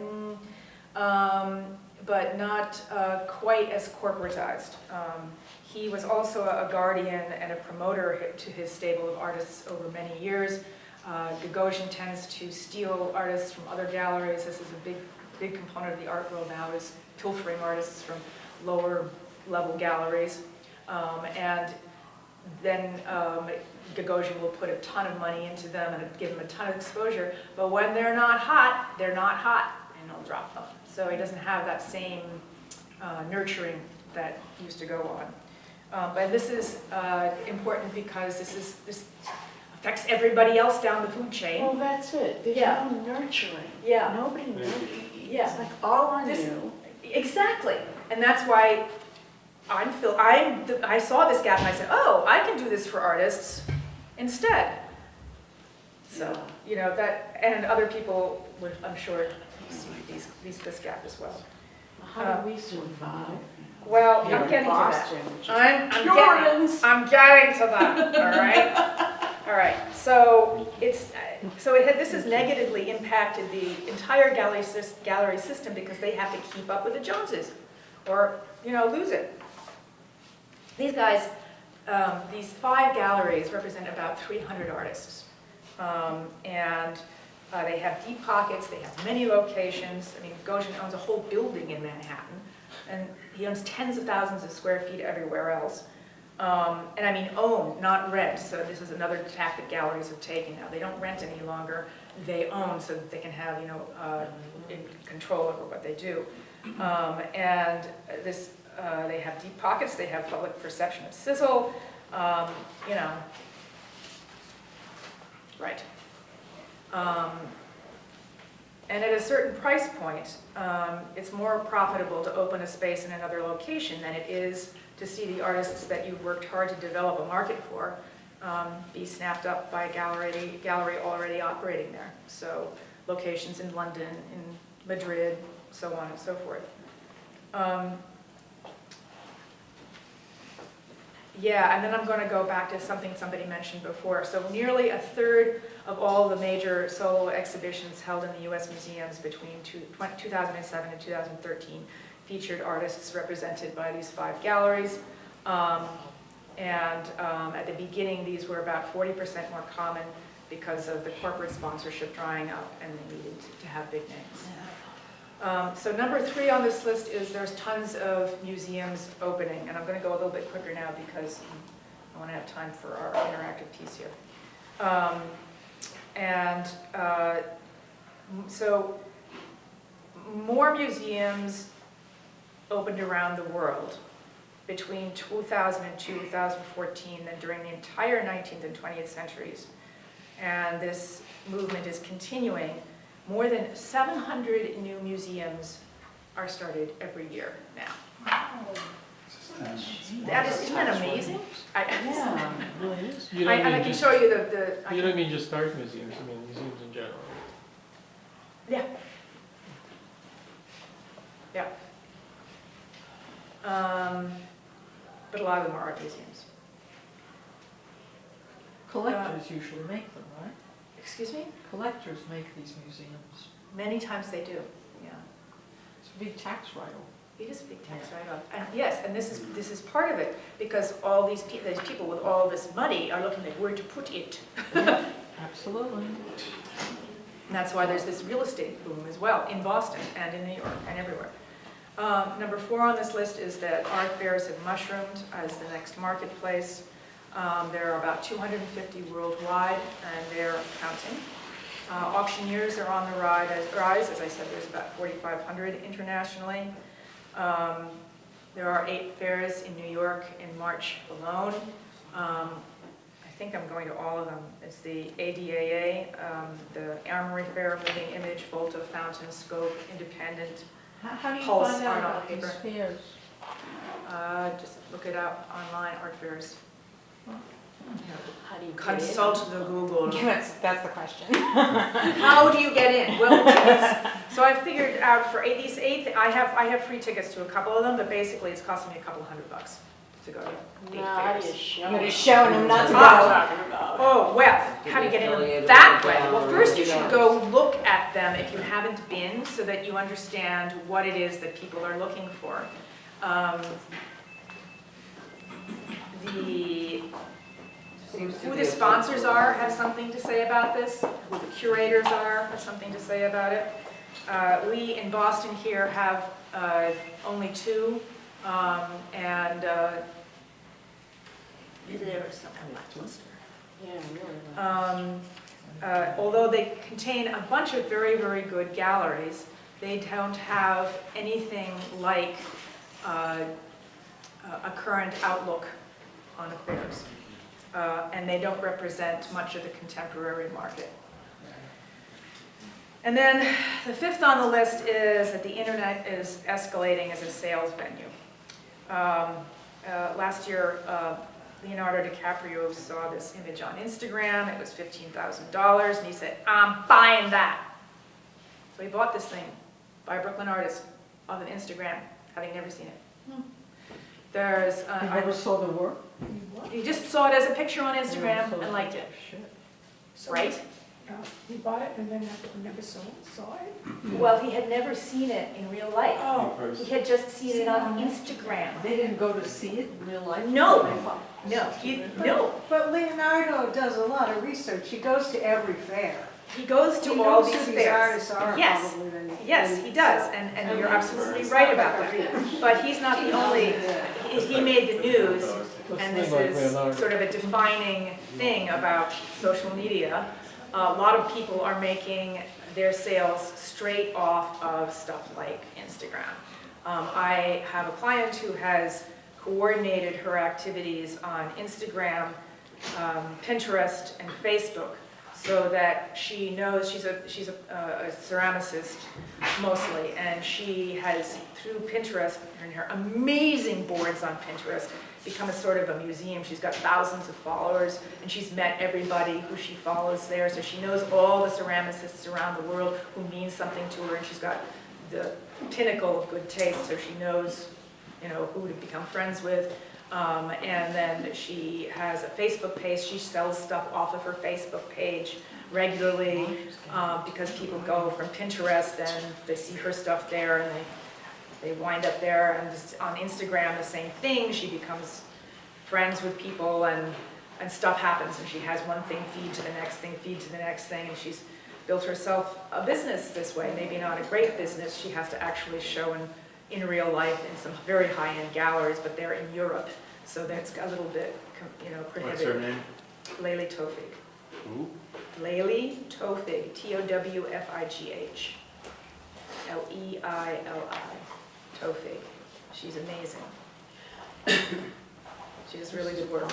not quite as corporatized. He was also a guardian and a promoter to his stable of artists over many years. Gagosian tends to steal artists from other galleries. This is a big big component of the art world now is pilfering artists from lower level galleries. And then Gagosian will put a ton of money into them and give them a ton of exposure. But when they're not hot, and he'll drop them. So he doesn't have that same nurturing that used to go on. But this is important because this affects everybody else down the food chain. Well, that's it. There's Yeah. no nurturing. Yeah. Nobody nurtures. Yeah. It's like all on This- you. Exactly, and that's why I saw this gap and I said, oh, I can do this for artists instead. So, you know, that, and other people would, I'm sure, see this gap as well. How do we survive? Well, Here I'm in getting to that. Boston, which is I'm getting to that, all right? All right, so this has negatively impacted the entire gallery system because they have to keep up with the Joneses or, you know, lose it. These guys, these 5 galleries represent about 300 artists. And they have deep pockets, they have many locations. I mean, Gagosian owns a whole building in Manhattan, and he owns tens of thousands of square feet everywhere else. And I mean own, not rent, so this is another tactic galleries have taken now. They don't rent any longer, they own so that they can have, you know, control over what they do. And this, they have deep pockets, they have public perception of sizzle, you know, right. And at a certain price point, it's more profitable to open a space in another location than it is to see the artists that you've worked hard to develop a market for be snapped up by a gallery already operating there. So locations in London, in Madrid, so on and so forth. Yeah, and then I'm going to go back to something somebody mentioned before. So nearly a third of all the major solo exhibitions held in the U.S. museums between 2007 and 2013 featured artists represented by these 5 galleries. At the beginning, these were about 40% more common because of the corporate sponsorship drying up, and they needed to have big names. So number 3 on this list is there's tons of museums opening, and I'm going to go a little bit quicker now because I want to have time for our interactive piece here. So more museums opened around the world between 2000 and 2014 than during the entire 19th and 20th centuries. And this movement is continuing. More than 700 new museums are started every year now. Isn't that amazing? Yeah, it really is. And I can show you the You don't mean just art museums, I mean museums in general. Yeah. Yeah. But a lot of them are art museums. Collectors usually make them, right? Excuse me? Collectors make these museums. Many times they do, yeah. It's a big tax write-off. It is a big tax write-off. And yes, and this is part of it, because all these people with all this money are looking at where to put it. Absolutely. And that's why there's this real estate boom as well, in Boston and in New York and everywhere. Number 4 on this list is that art fairs have mushroomed as the next marketplace. There are about 250 worldwide, and they're counting. Auctioneers are on the rise. As I said, there's about 4,500 internationally. There are 8 fairs in New York in March alone. I think I'm going to all of them. It's the ADAA, the Armory Fair, Moving Image, Volta, Fountain, Scope, Independent, How do you Pulse, find out Art on about these Paper. fairs? Just look it up online, art fairs. How do you Consult the Google. That's the question. How do you get in? Well, so I figured out for these 8, I have free tickets to a couple of them, but basically it's costing me a couple $100 to go to 8 fairs. I'm going to show them not to go. Oh, well, how do you get in them that way? Well, first you should go look at them if you haven't been, so that you understand what it is that people are looking for. Who the sponsors are have something to say about this. Who the curators are have something to say about it. We in Boston here have only 2, and There was something lackluster. Yeah, really. although they contain a bunch of very, very good galleries, they don't have anything like a current outlook on affairs. And they don't represent much of the contemporary market. And then the 5th on the list is that the internet is escalating as a sales venue. Last year, Leonardo DiCaprio saw this image on Instagram. It was $15,000, and he said, "I'm buying that." So he bought this thing by a Brooklyn artist on an Instagram, having never seen it. There's, You never saw the work? he just saw it as a picture on Instagram and liked it, Shit. right? He bought it and then never saw it? Well, he had never seen it in real life. Oh. He had just seen it on Instagram. They didn't go to see it in real life? No. They thought- No. But Leonardo does a lot of research. He goes to every fair. He goes to He all knows these who these fairs. artists are Yes. probably. than- Yes, than- he does, and you're absolutely right about that. But he's not the only, he made the news, and this is sort of a defining thing about social media. A lot of people are making their sales straight off of stuff like Instagram. I have a client who has coordinated her activities on Instagram, Pinterest, and Facebook, so that she knows she's a ceramicist mostly, and she has, through Pinterest and her amazing boards on Pinterest, become a sort of a museum. She's got thousands of followers, and she's met everybody who she follows there, so she knows all the ceramicists around the world who mean something to her, and she's got the pinnacle of good taste, so she knows, you know, who to become friends with. And then she has a Facebook page. She sells stuff off of her Facebook page regularly because people go from Pinterest and they see her stuff there, and they wind up there. And on Instagram, the same thing. She becomes friends with people, and stuff happens, and she has one thing feed to the next thing, feed to the next thing, and she's built herself a business this way. Maybe not a great business. She has to actually show in real life in some very high-end galleries, but they're in Europe, so that's a little bit, you know, What's her prohibitive. name? Leili Tofig. Who? Leili Tofig, Towfigh. Leili. Tofig. She's amazing. She does really good work.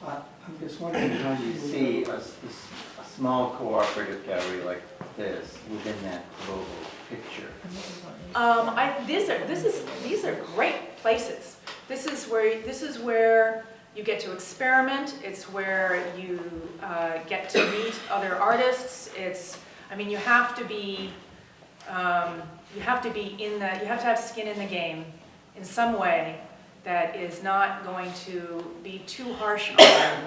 I'm just wondering how you see a small cooperative gallery like this within that global picture. These are great places. This is where you get to experiment. It's where you get to meet other artists. You have to be you have to have skin in the game in some way that is not going to be too harsh on them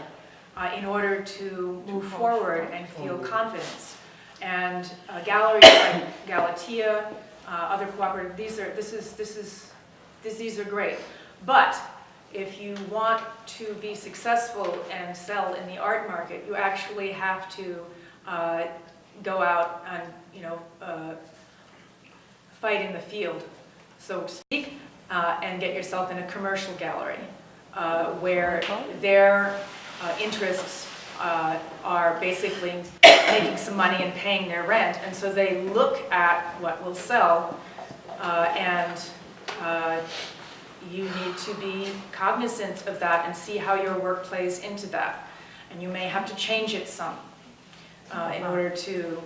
in order to move forward and feel confidence. And galleries like Galatea, other cooperative, these are great. But if you want to be successful and sell in the art market, you actually have to go out and fight in the field, so to speak, and get yourself in a commercial gallery where their interests are basically making some money and paying their rent, and so they look at what will sell, and you need to be cognizant of that and see how your work plays into that. And you may have to change it some in order to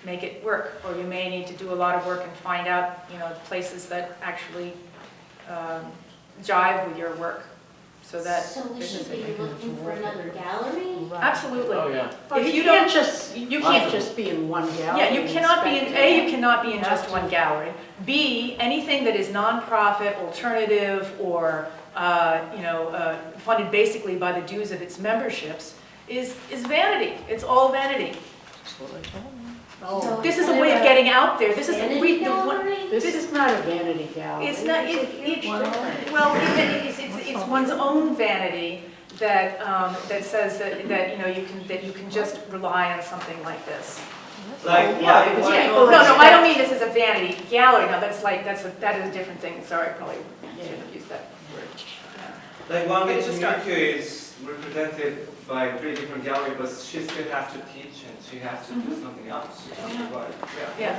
make it work, or you may need to do a lot of work and find out, places that actually jive with your work, so that. So we should be looking for another gallery? Absolutely. Oh, yeah. If You can't just be in one gallery. Yeah, you cannot be in, inspecting. you cannot be in just one gallery. B, anything that is nonprofit, alternative, or, funded basically by the dues of its memberships is vanity. It's all vanity. That's what I told them. Oh, This is a way of getting out there. This is, Vanity gallery? this is not a vanity gallery. it's not, it's one's own vanity that, that says that you can just rely on something like this. Like, Yeah, why, because why people, not? no, I don't mean this as a vanity gallery, no, that is a different thing, sorry, I probably shouldn't have used that word. Like one But way it's to a meet start. you is represented by 3 different galleries, but she still has to teach and she has to do something else. Yeah,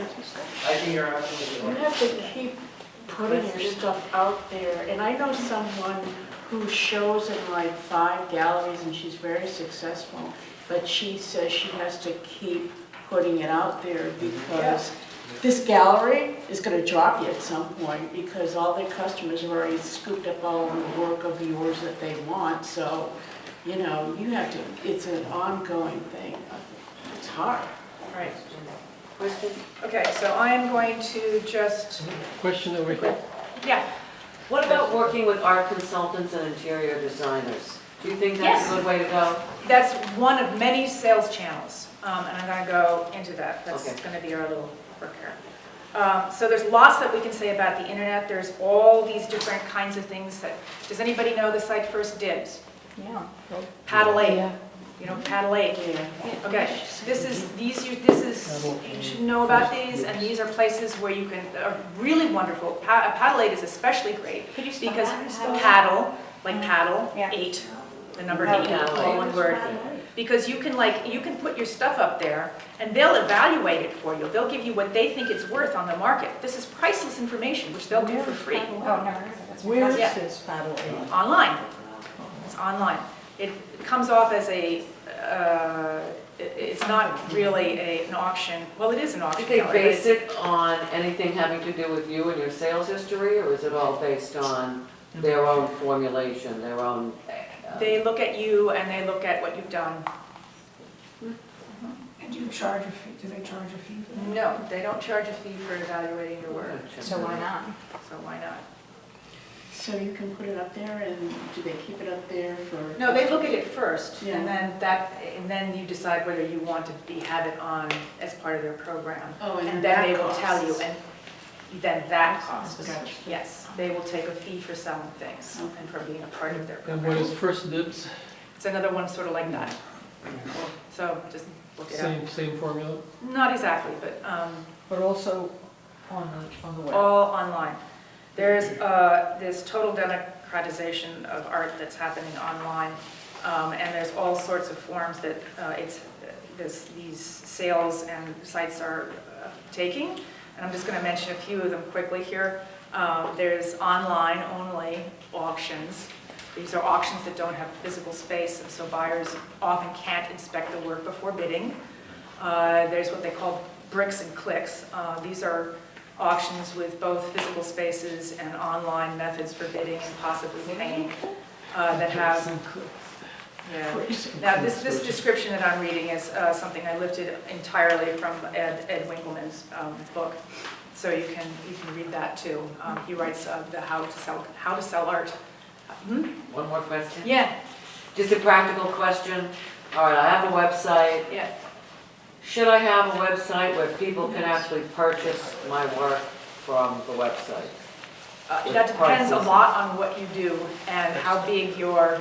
I think you're absolutely You right. have to keep putting your stuff out there, and I know someone who shows in like 5 galleries and she's very successful, but she says she has to keep putting it out there because this gallery is gonna drop you at some point because all their customers have already scooped up all the work of yours that they want, so, you know, you have to, it's an ongoing thing. It's hard. right. Question? Okay, so I am going to just, Question over here. yeah, What about working with art consultants and interior designers? Do you think that's Yes. a good way to go? that's one of many sales channels, and I'm gonna go into that. That's Okay. gonna be our little work here. So there's lots that we can say about the internet. There's all these different kinds of things that, does anybody know the site First Dibs? Yeah. Paddle 8, Yeah. you know, Paddle 8. Yeah. Okay, this is, you should know about these, and these are places where you can, are really wonderful. Paddle 8 is especially great, Could you spell because that? paddle, like paddle, Yeah. 8, the number Oh, 8, Paddle all 8. one word. Because you can put your stuff up there, and they'll evaluate it for you. They'll give you what they think it's worth on the market. This is priceless information, which they'll do for free. Oh, never heard of it. That's Where is Yeah. this paddle aid? Online. It's online. It comes off as it's not really an auction. Well, it is an auction. Do they gallery, base it on anything having to do with you and your sales history, or is it all based on their own formulation, their own? They look at you and they look at what you've done. And do you charge a fee, do they charge a fee for that? No, they don't charge a fee for evaluating your work, So why not? so why not? So you can put it up there, and do they keep it up there for? No, they look at it first, Yeah. and then you decide whether you want to have it on as part of their program. Oh, And then they will that tell you, costs. and then that costs. Gotcha. Yes, they will take a fee for selling things and for being a part of their And what program. is First Dibs? It's another one sort of like that. So just look it up. Same formula? Not exactly, but But also on the web. all online. There's this total democratization of art that's happening online, and there's all sorts of forms that these sales and sites are taking. And I'm just going to mention a few of them quickly here. There's online only auctions. These are auctions that don't have physical space, and so buyers often can't inspect the work before bidding. There's what they call bricks and clicks. These are auctions with both physical spaces and online methods for bidding and possibly paying that have. Yeah. Now, this description that I'm reading is something I lifted entirely from Ed Winkleman's book, so you can read that too. He writes the how to sell art. One more question? Yeah, Just a practical question. All right, I have a website. yeah. Should I have a website where people can actually purchase my work from the website? That depends a lot on what you do and how big your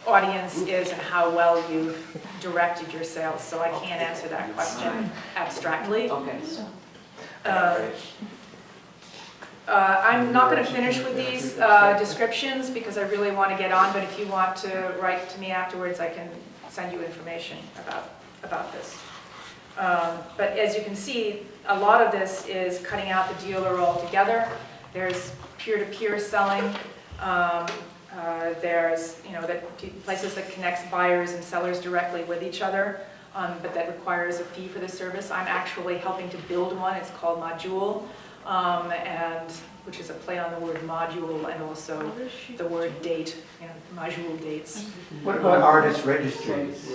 audience is and how well you've directed your sales. So I can't answer that question abstractly. Okay. I'm not going to finish with these descriptions because I really want to get on, but if you want to write to me afterwards, I can send you information about this. But as you can see, a lot of this is cutting out the dealer altogether. There's peer-to-peer selling. There's places that connects buyers and sellers directly with each other, but that requires a fee for the service. I'm actually helping to build one. It's called Module, and which is a play on the word module and also the word date, module dates. What about artist registries?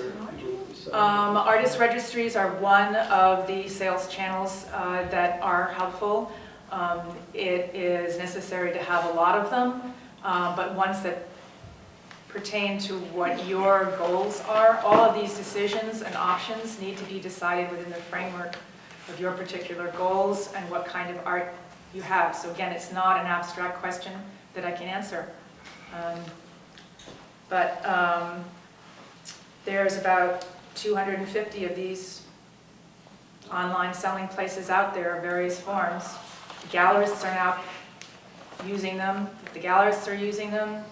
Artist registries are one of the sales channels that are helpful. It is necessary to have a lot of them, but ones that pertain to what your goals are. All of these decisions and options need to be decided within the framework of your particular goals and what kind of art you have. So again, it's not an abstract question that I can answer. But there's about 250 of these online selling places out there of various forms. The gallerists are now using them. The gallerists are using them.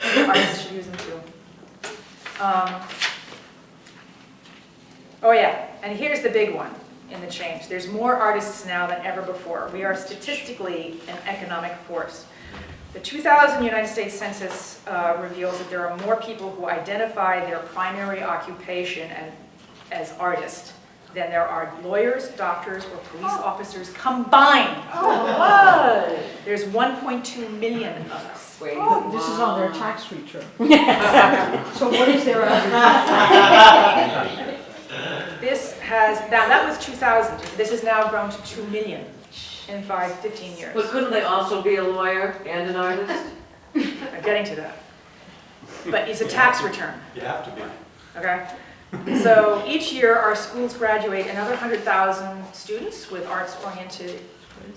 The artists should use them too. Oh yeah, and here's the big one in the change. There's more artists now than ever before. We are statistically an economic force. The 2000 United States Census reveals that there are more people who identify their primary occupation as artists than there are lawyers, doctors, or police officers combined. What? There's 1.2 million of us. Wait, This is on their tax return. So what is their average? This has, now that was 2000. This has now grown to 2 million in 15 years. But couldn't they also be a lawyer and an artist? I'm getting to that. But it's a tax return, You have to be. okay? So each year, our schools graduate another 100,000 students with arts-oriented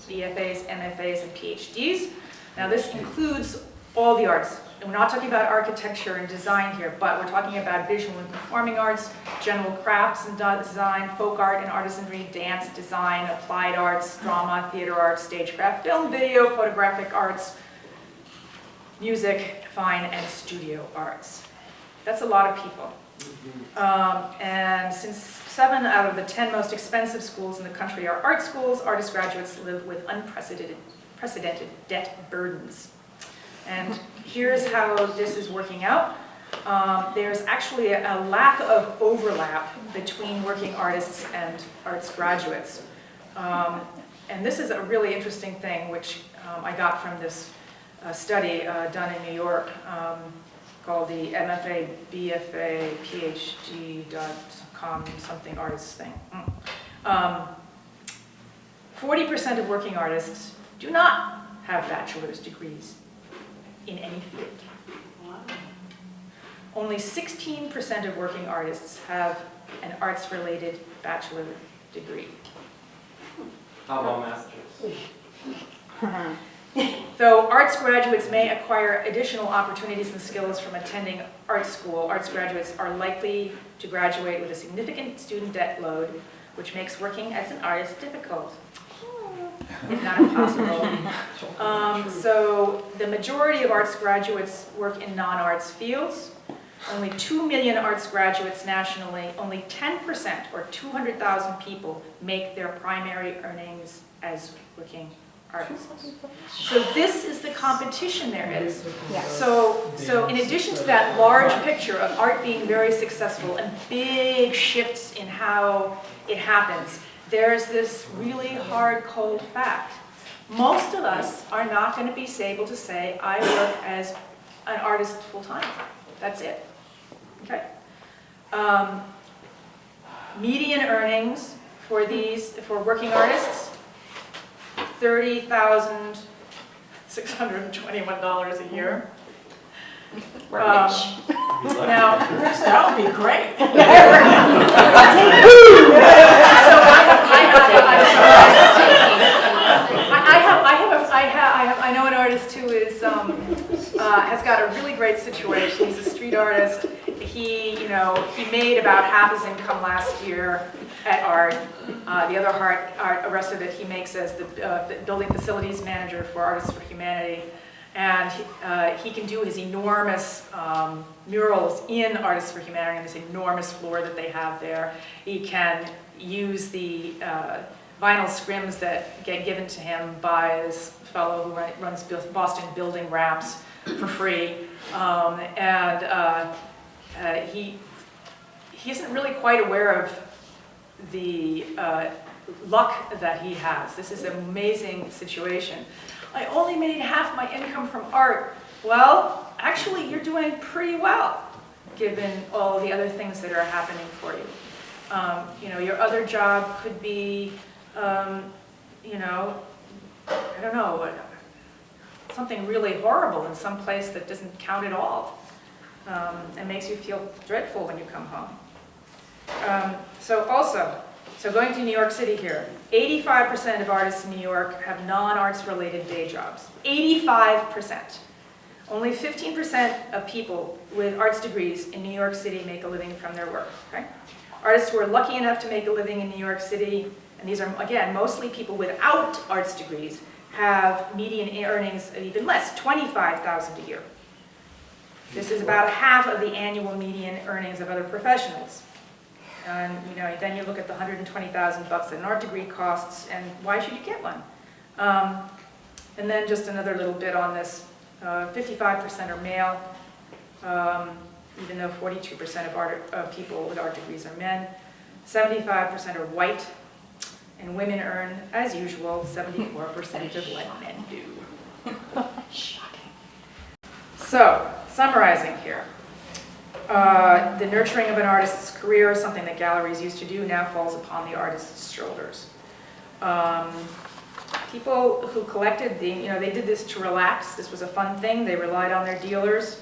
BFAs, MFAs, and PhDs. Now this includes all the arts. And we're not talking about architecture and design here, but we're talking about visual and performing arts, general crafts and design, folk art and artisanry, dance, design, applied arts, drama, theater arts, stagecraft, film, video, photographic arts, music, fine, and studio arts. That's a lot of people. And since 7 out of the 10 most expensive schools in the country are art schools, artist graduates live with unprecedented debt burdens. And here's how this is working out. There's actually a lack of overlap between working artists and arts graduates. And this is a really interesting thing, which I got from this study done in New York called the MFA, BFA, PhD.com something artists thing. 40% of working artists do not have bachelor's degrees in any field. Only 16% of working artists have an arts-related bachelor degree. How about masters? Though arts graduates may acquire additional opportunities and skills from attending art school, arts graduates are likely to graduate with a significant student debt load, which makes working as an artist difficult, if not impossible. So the majority of arts graduates work in non-arts fields. Only 2 million arts graduates nationally, only 10% or 200,000 people make their primary earnings as working artists. So this is the competition there is. So in addition to that large picture of art being very successful and big shifts in how it happens, there's this really hard, cold fact. Most of us are not going to be able to say, I work as an artist full-time. That's it. Okay. Median earnings for working artists, $30,621 a year. We're rich. Now, That would be great. I know an artist who is has got a really great situation. He's a street artist. He made about half his income last year at art. The other rest of it he makes as the building facilities manager for Artists for Humanity. And he can do his enormous murals in Artists for Humanity on this enormous floor that they have there. He can use the vinyl scrims that get given to him by this fellow who runs Boston Building Ramps for free. He isn't really quite aware of the luck that he has. This is an amazing situation. I only made half my income from art. Well, actually, you're doing pretty well, given all the other things that are happening for you. Your other job could be, I don't know, something really horrible in some place that doesn't count at all, and makes you feel dreadful when you come home. So going to New York City here, 85% of artists in New York have non-arts related day jobs. 85%. Only 15% of people with arts degrees in New York City make a living from their work, okay? Artists who are lucky enough to make a living in New York City, and these are, again, mostly people without arts degrees, have median earnings of even less, $25,000 a year. This is about half of the annual median earnings of other professionals. And then you look at the $120,000 that an art degree costs, and why should you get one? And then just another little bit on this. 55% are male, even though 42% of people with art degrees are men. 75% are white, and women earn, as usual, 74% of what men do. Shocking. So, summarizing here. The nurturing of an artist's career, something that galleries used to do, now falls upon the artist's shoulders. People who collected, they did this to relax. This was a fun thing. They relied on their dealers.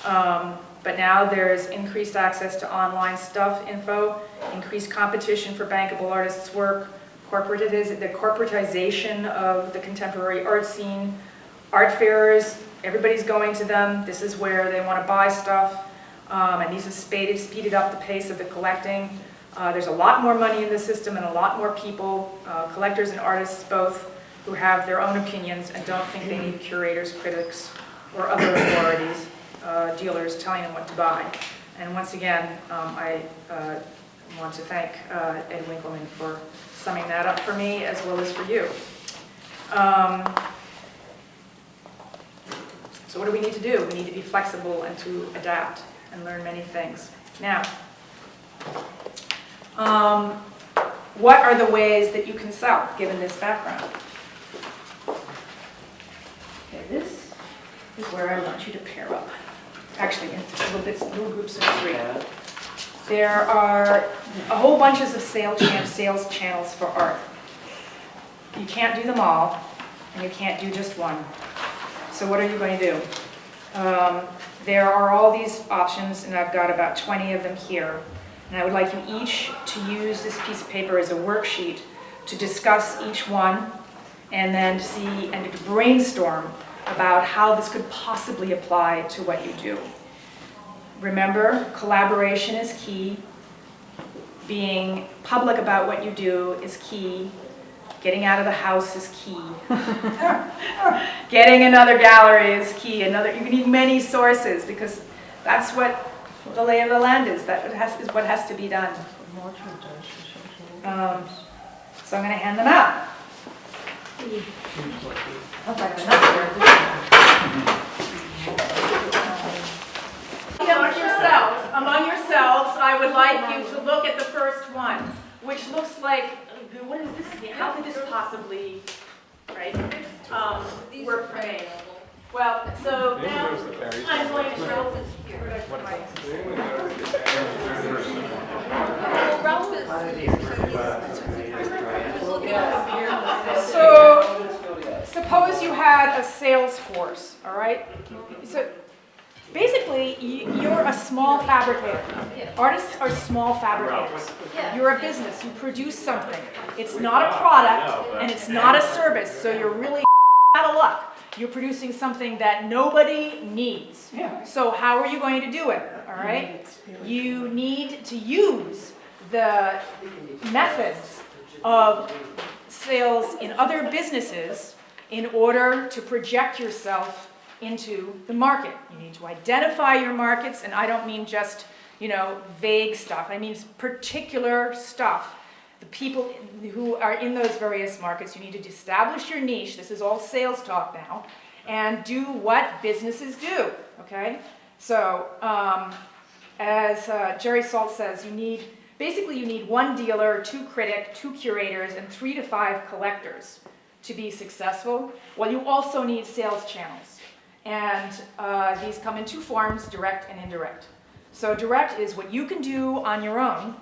But now there's increased access to online stuff, info, increased competition for bankable artists' work, the corporatization of the contemporary art scene, art fairs, everybody's going to them. This is where they want to buy stuff. And these have speeded up the pace of the collecting. There's a lot more money in the system and a lot more people, collectors and artists both, who have their own opinions and don't think they need curators, critics, or other authorities, dealers telling them what to buy. And once again, I want to thank Ed Winkleman for summing that up for me as well as for you. So what do we need to do? We need to be flexible and to adapt and learn many things. Now, what are the ways that you can sell, given this background? Okay, this is where I want you to pair up. Actually, in little groups of 3. There are a whole bunches of sales channels for art. You can't do them all, and you can't do just one. So what are you going to do? There are all these options, and I've got about 20 of them here. And I would like you each to use this piece of paper as a worksheet to discuss each one, and then to see and to brainstorm about how this could possibly apply to what you do. Remember, collaboration is key. Being public about what you do is key. Getting out of the house is key. Getting another gallery is key. You need many sources, because that's what the lay of the land is. That is what has to be done. So I'm going to hand them out. Among yourselves, I would like you to look at the first one, which looks like, what is this? How could this possibly, right, work for me? Well, so now I'm going to show this here. So suppose you had a sales force, all right? So basically, you're a small fabricator. Artists are small fabricators. You're a business. You produce something. It's not a product, and it's not a service, so you're really out of luck. You're producing something that nobody needs. So how are you going to do it? All right? You need to use the methods of sales in other businesses in order to project yourself into the market. You need to identify your markets, and I don't mean just, vague stuff. I mean particular stuff. The people who are in those various markets, you need to establish your niche. This is all sales talk now. And do what businesses do, okay? So, as Jerry Salt says, you need 1 dealer, 2 critic, 2 curators, and 3 to 5 collectors to be successful. Well, you also need sales channels. And these come in 2 forms, direct and indirect. So direct is what you can do on your own.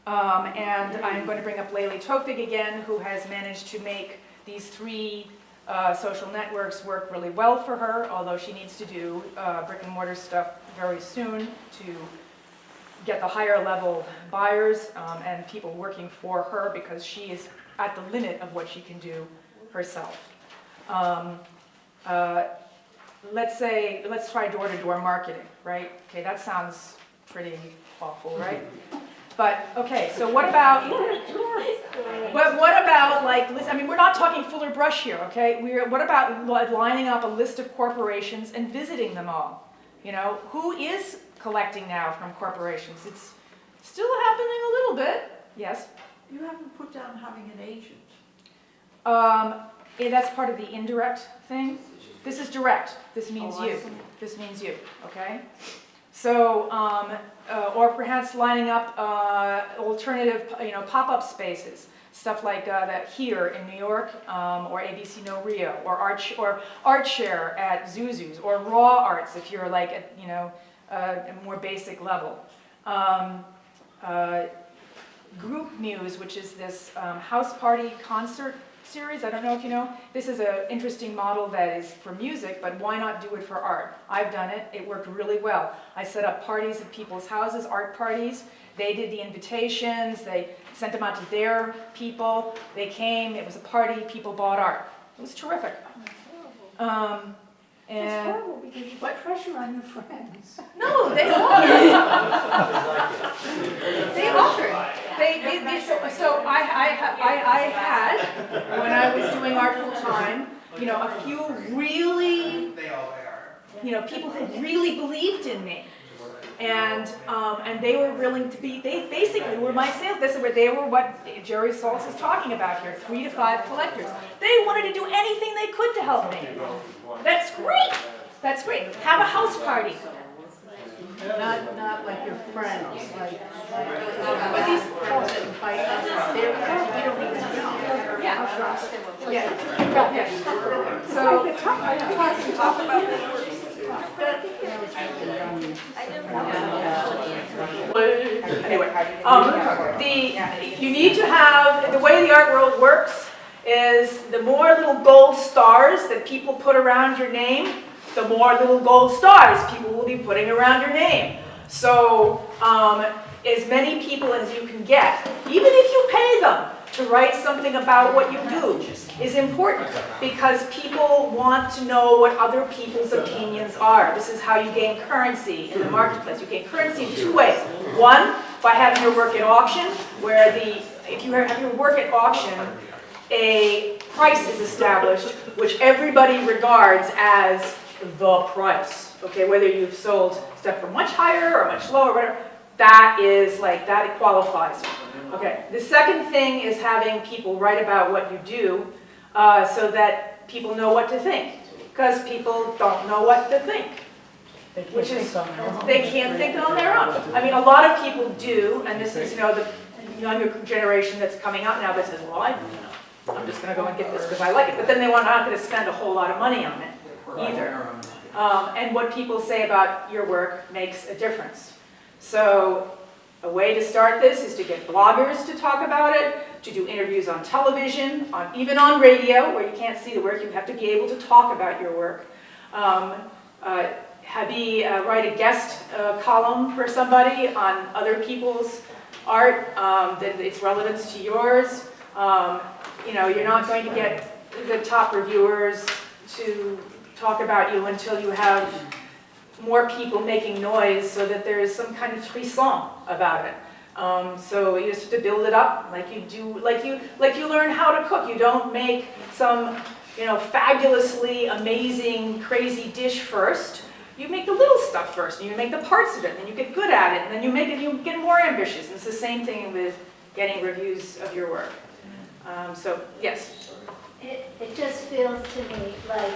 And I'm going to bring up Layli Tofig again, who has managed to make these 3 social networks work really well for her, although she needs to do brick and mortar stuff very soon to get the higher level buyers and people working for her, because she is at the limit of what she can do herself. let's try door-to-door marketing, right? Okay, that sounds pretty awful, right? But, okay, so what about, like, I mean, we're not talking Fuller Brush here, okay? What about lining up a list of corporations and visiting them all? You know, who is collecting now from corporations? It's still happening a little bit, yes? You haven't put down having an agent. That's part of the indirect thing. This is direct. This means Oh, I you. see. This means you, okay? So, or perhaps lining up alternative, pop-up spaces, stuff like that here in New York, or ABC No Rio, or Art Share at Zuzu's, or Raw Arts if you're like at, a more basic level. Group Muse, which is this house party concert series. I don't know if you know. This is an interesting model that is for music, but why not do it for art? I've done it. It worked really well. I set up parties at people's houses, art parties. They did the invitations. They sent them out to their people. They came. It was a party. People bought art. It was terrific. It's horrible because you put pressure on your friends. No, they offered. They offered. So I had, when I was doing art full time, a few really, people who really believed in me. And they were willing to be, they basically were my sales, they were what Jerry Saltz is talking about here, 3 to 5 collectors. They wanted to do anything they could to help me. That's great. That's great. Have a house party. Not like your friends, like. But these girls that fight, you don't even know. Yeah. Yeah. So, talk about anyway, you need to have, the way the art world works is the more little gold stars that people put around your name, the more little gold stars people will be putting around your name. So as many people as you can get, even if you pay them to write something about what you do, is important because people want to know what other people's opinions are. This is how you gain currency in the marketplace. You gain currency in 2 ways. One, by having your work at auction, where if you have your work at auction, a price is established which everybody regards as the price. Okay, whether you've sold stuff for much higher or much lower, whatever, that qualifies. Okay, the second thing is having people write about what you do so that people know what to think, because people don't know what to think. Which is, they can't think on their own. I mean, a lot of people do, and this is, the younger generation that's coming out now that says, well, I'm just going to go and get this because I like it. But then they're not going to spend a whole lot of money on it either. And what people say about your work makes a difference. So a way to start this is to get bloggers to talk about it, to do interviews on television, even on radio, where you can't see the work. You have to be able to talk about your work. Write a guest column for somebody on other people's art, that its relevance to yours. You're not going to get the top reviewers to talk about you until you have more people making noise so that there is some kind of frisson about it. So you just have to build it up like you do, like you learn how to cook. You don't make some, fabulously amazing, crazy dish first. You make the little stuff first, and you make the parts of it, and you get good at it, and then you get more ambitious. And it's the same thing with getting reviews of your work. So, yes? It just feels to me like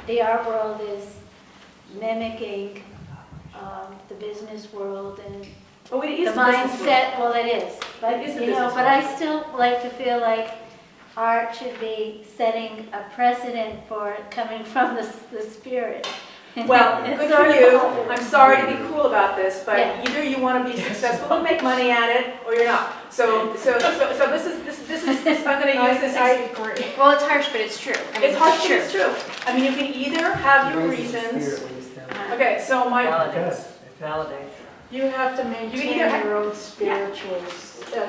the art world is mimicking the business world and Oh, it is the mindset. Well, it is, but but I still like to feel like art should be setting a precedent for coming from the spirit. Well, good for you. I'm sorry to be cruel about this, but either you want to be successful and make money at it, or you're not. So this is I'm going to use this. I agree. Well, it's harsh, but it's true. I mean, It's harsh, but it's true. I mean, you can either have your reasons. Okay, so my Validation. You have to maintain your own spiritual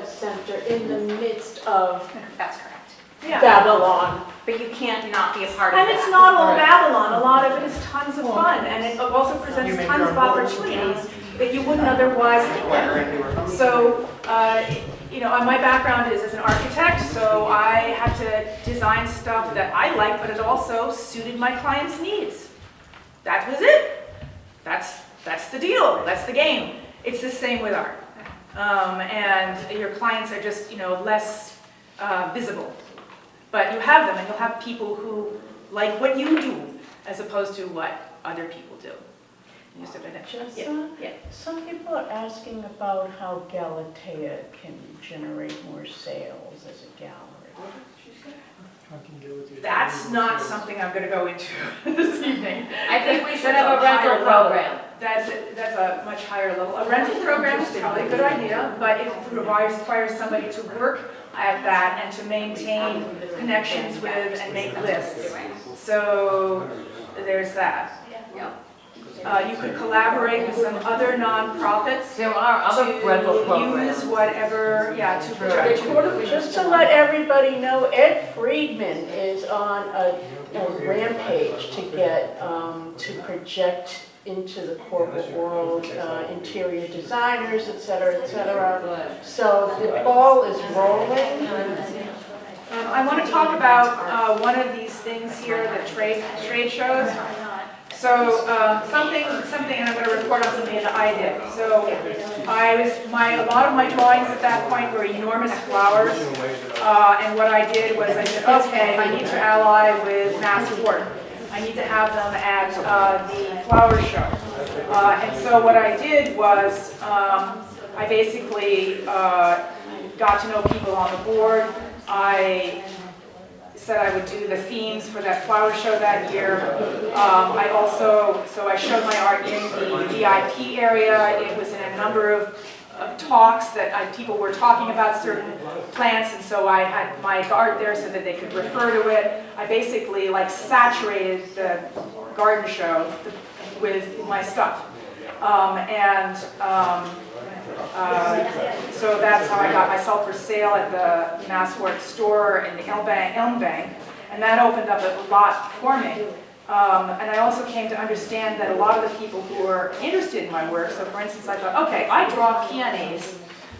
center in the midst of. That's correct. Yeah. Babylon. But you can't not be a part of And that. it's not all Right. Babylon, a lot of it is tons of fun, and it also You presents make tons your of own opportunities that you wouldn't otherwise think of. So, you know, my background is as an architect, so I had to design stuff that I liked, but it also suited my clients' needs. That was it. That's the deal, that's the game. It's the same with art. And your clients are just, you know, less visible. But you have them, and you'll have people who like what you do, as opposed to what other people do. You just have to- Jesa, Yeah. some people are asking about how Galatea can generate more sales as a gallery. What did she say? That's not something I'm going to go into this evening. I think we should have a rental program. That's a much higher level. A rental program is probably a good idea, but it requires somebody to work at that and to maintain connections with and make lists. So there's that. You could collaborate with some other nonprofits. There are other rental To programs. use whatever, yeah, to Just to let everybody know, Ed Friedman is on a rampage to get, to project into the corporate world, interior designers, et cetera, et cetera. So the ball is rolling. I want to talk about one of these things here, the trade shows. So something, and I'm going to report on something that I did. So a lot of my drawings at that point were enormous flowers, and what I did was I said, okay, I need to ally with Massport. I need to have them at the flower show. And so what I did was I basically got to know people on the board. I said I would do the themes for that flower show that year. So I showed my art in the VIP area. It was in a number of talks that people were talking about certain plants, and so I had my art there so that they could refer to it. I basically like saturated the garden show with my stuff. So that's how I got myself for sale at the Massport store in the Elm Bank, and that opened up a lot for me. And I also came to understand that a lot of the people who were interested in my work, so for instance, I thought, okay, I draw peonies.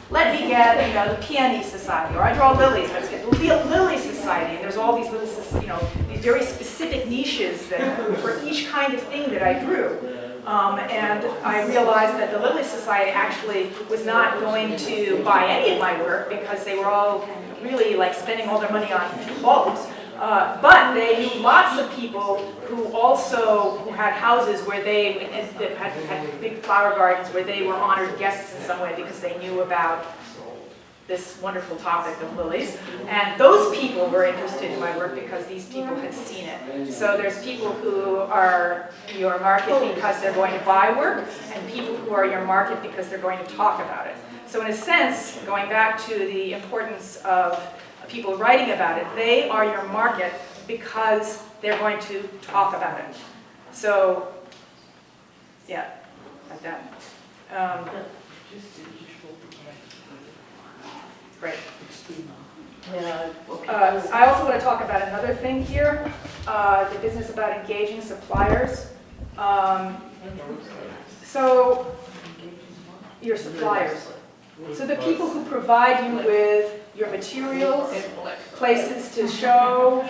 Let me get, you know, the Peony Society, or I draw lilies. Let's get the Lily Society. And there's all these little, you know, these very specific niches that for each kind of thing that I drew. And I realized that the Lily Society actually was not going to buy any of my work because they were all really like spending all their money on bulbs. But they knew lots of people who had houses where they had big flower gardens where they were honored guests in some way because they knew about this wonderful topic of lilies. And those people were interested in my work because these people had seen it. So there's people who are your market because they're going to buy work, and people who are your market because they're going to talk about it. So in a sense, going back to the importance of people writing about it, they are your market because they're going to talk about it. So, yeah, like that. Great. I also want to talk about another thing here, the business about engaging suppliers. So, your suppliers. So the people who provide you with your materials, places to show,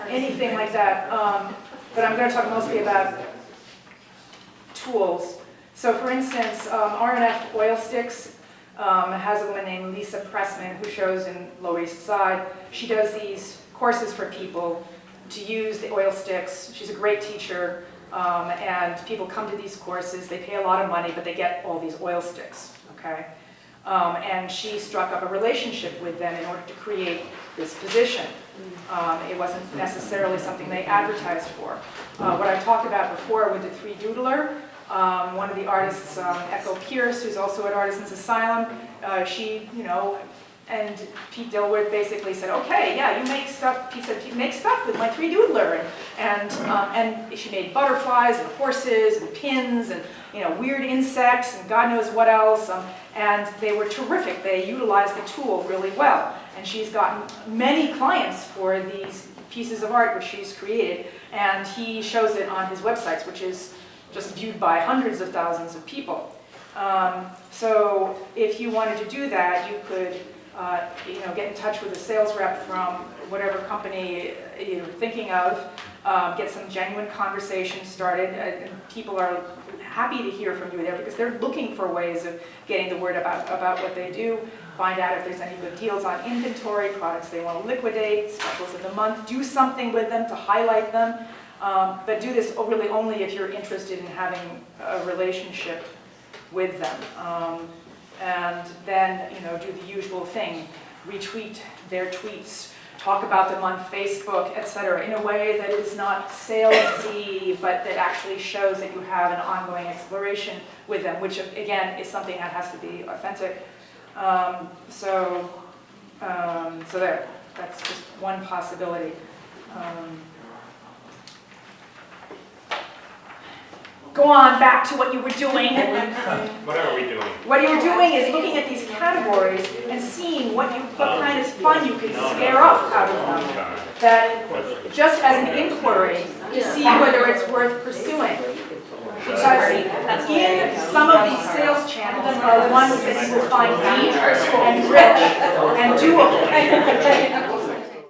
anything like that. But I'm going to talk mostly about tools. So for instance, R&F Oil Sticks has a woman named Lisa Pressman who shows in Lower East Side. She does these courses for people to use the oil sticks. She's a great teacher. And people come to these courses, they pay a lot of money, but they get all these oil sticks, okay? And she struck up a relationship with them in order to create this position. It wasn't necessarily something they advertised for. What I talked about before with the 3-doodler, one of the artists, Echo Pierce, who's also at Artisans Asylum, she, you know, and Pete Dilworth basically said, okay, yeah, you make stuff, Pete said, you make stuff with my 3-doodler. And she made butterflies and horses and pins and, you know, weird insects and God knows what else. And they were terrific. They utilized the tool really well. And she's gotten many clients for these pieces of art which she's created, and he shows it on his websites, which is just viewed by hundreds of thousands of people. So if you wanted to do that, you could get in touch with a sales rep from whatever company you're thinking of, get some genuine conversation started, and people are happy to hear from you there because they're looking for ways of getting the word about what they do, find out if there's any good deals on inventory, products they want to liquidate, specials of the month, do something with them to highlight them, but do this really only if you're interested in having a relationship with them. And then, do the usual thing, retweet their tweets, talk about them on Facebook, etc., in a way that is not salesy, but that actually shows that you have an ongoing exploration with them, which again is something that has to be authentic. So there, that's just one possibility. Go on back to what you were doing. What are we doing? What you're doing is looking at these categories and seeing what kind of fun you can scare up out of them. That just as an inquiry to see whether it's worth pursuing. Because in some of these sales channels are ones that you will find deep and rich and doable.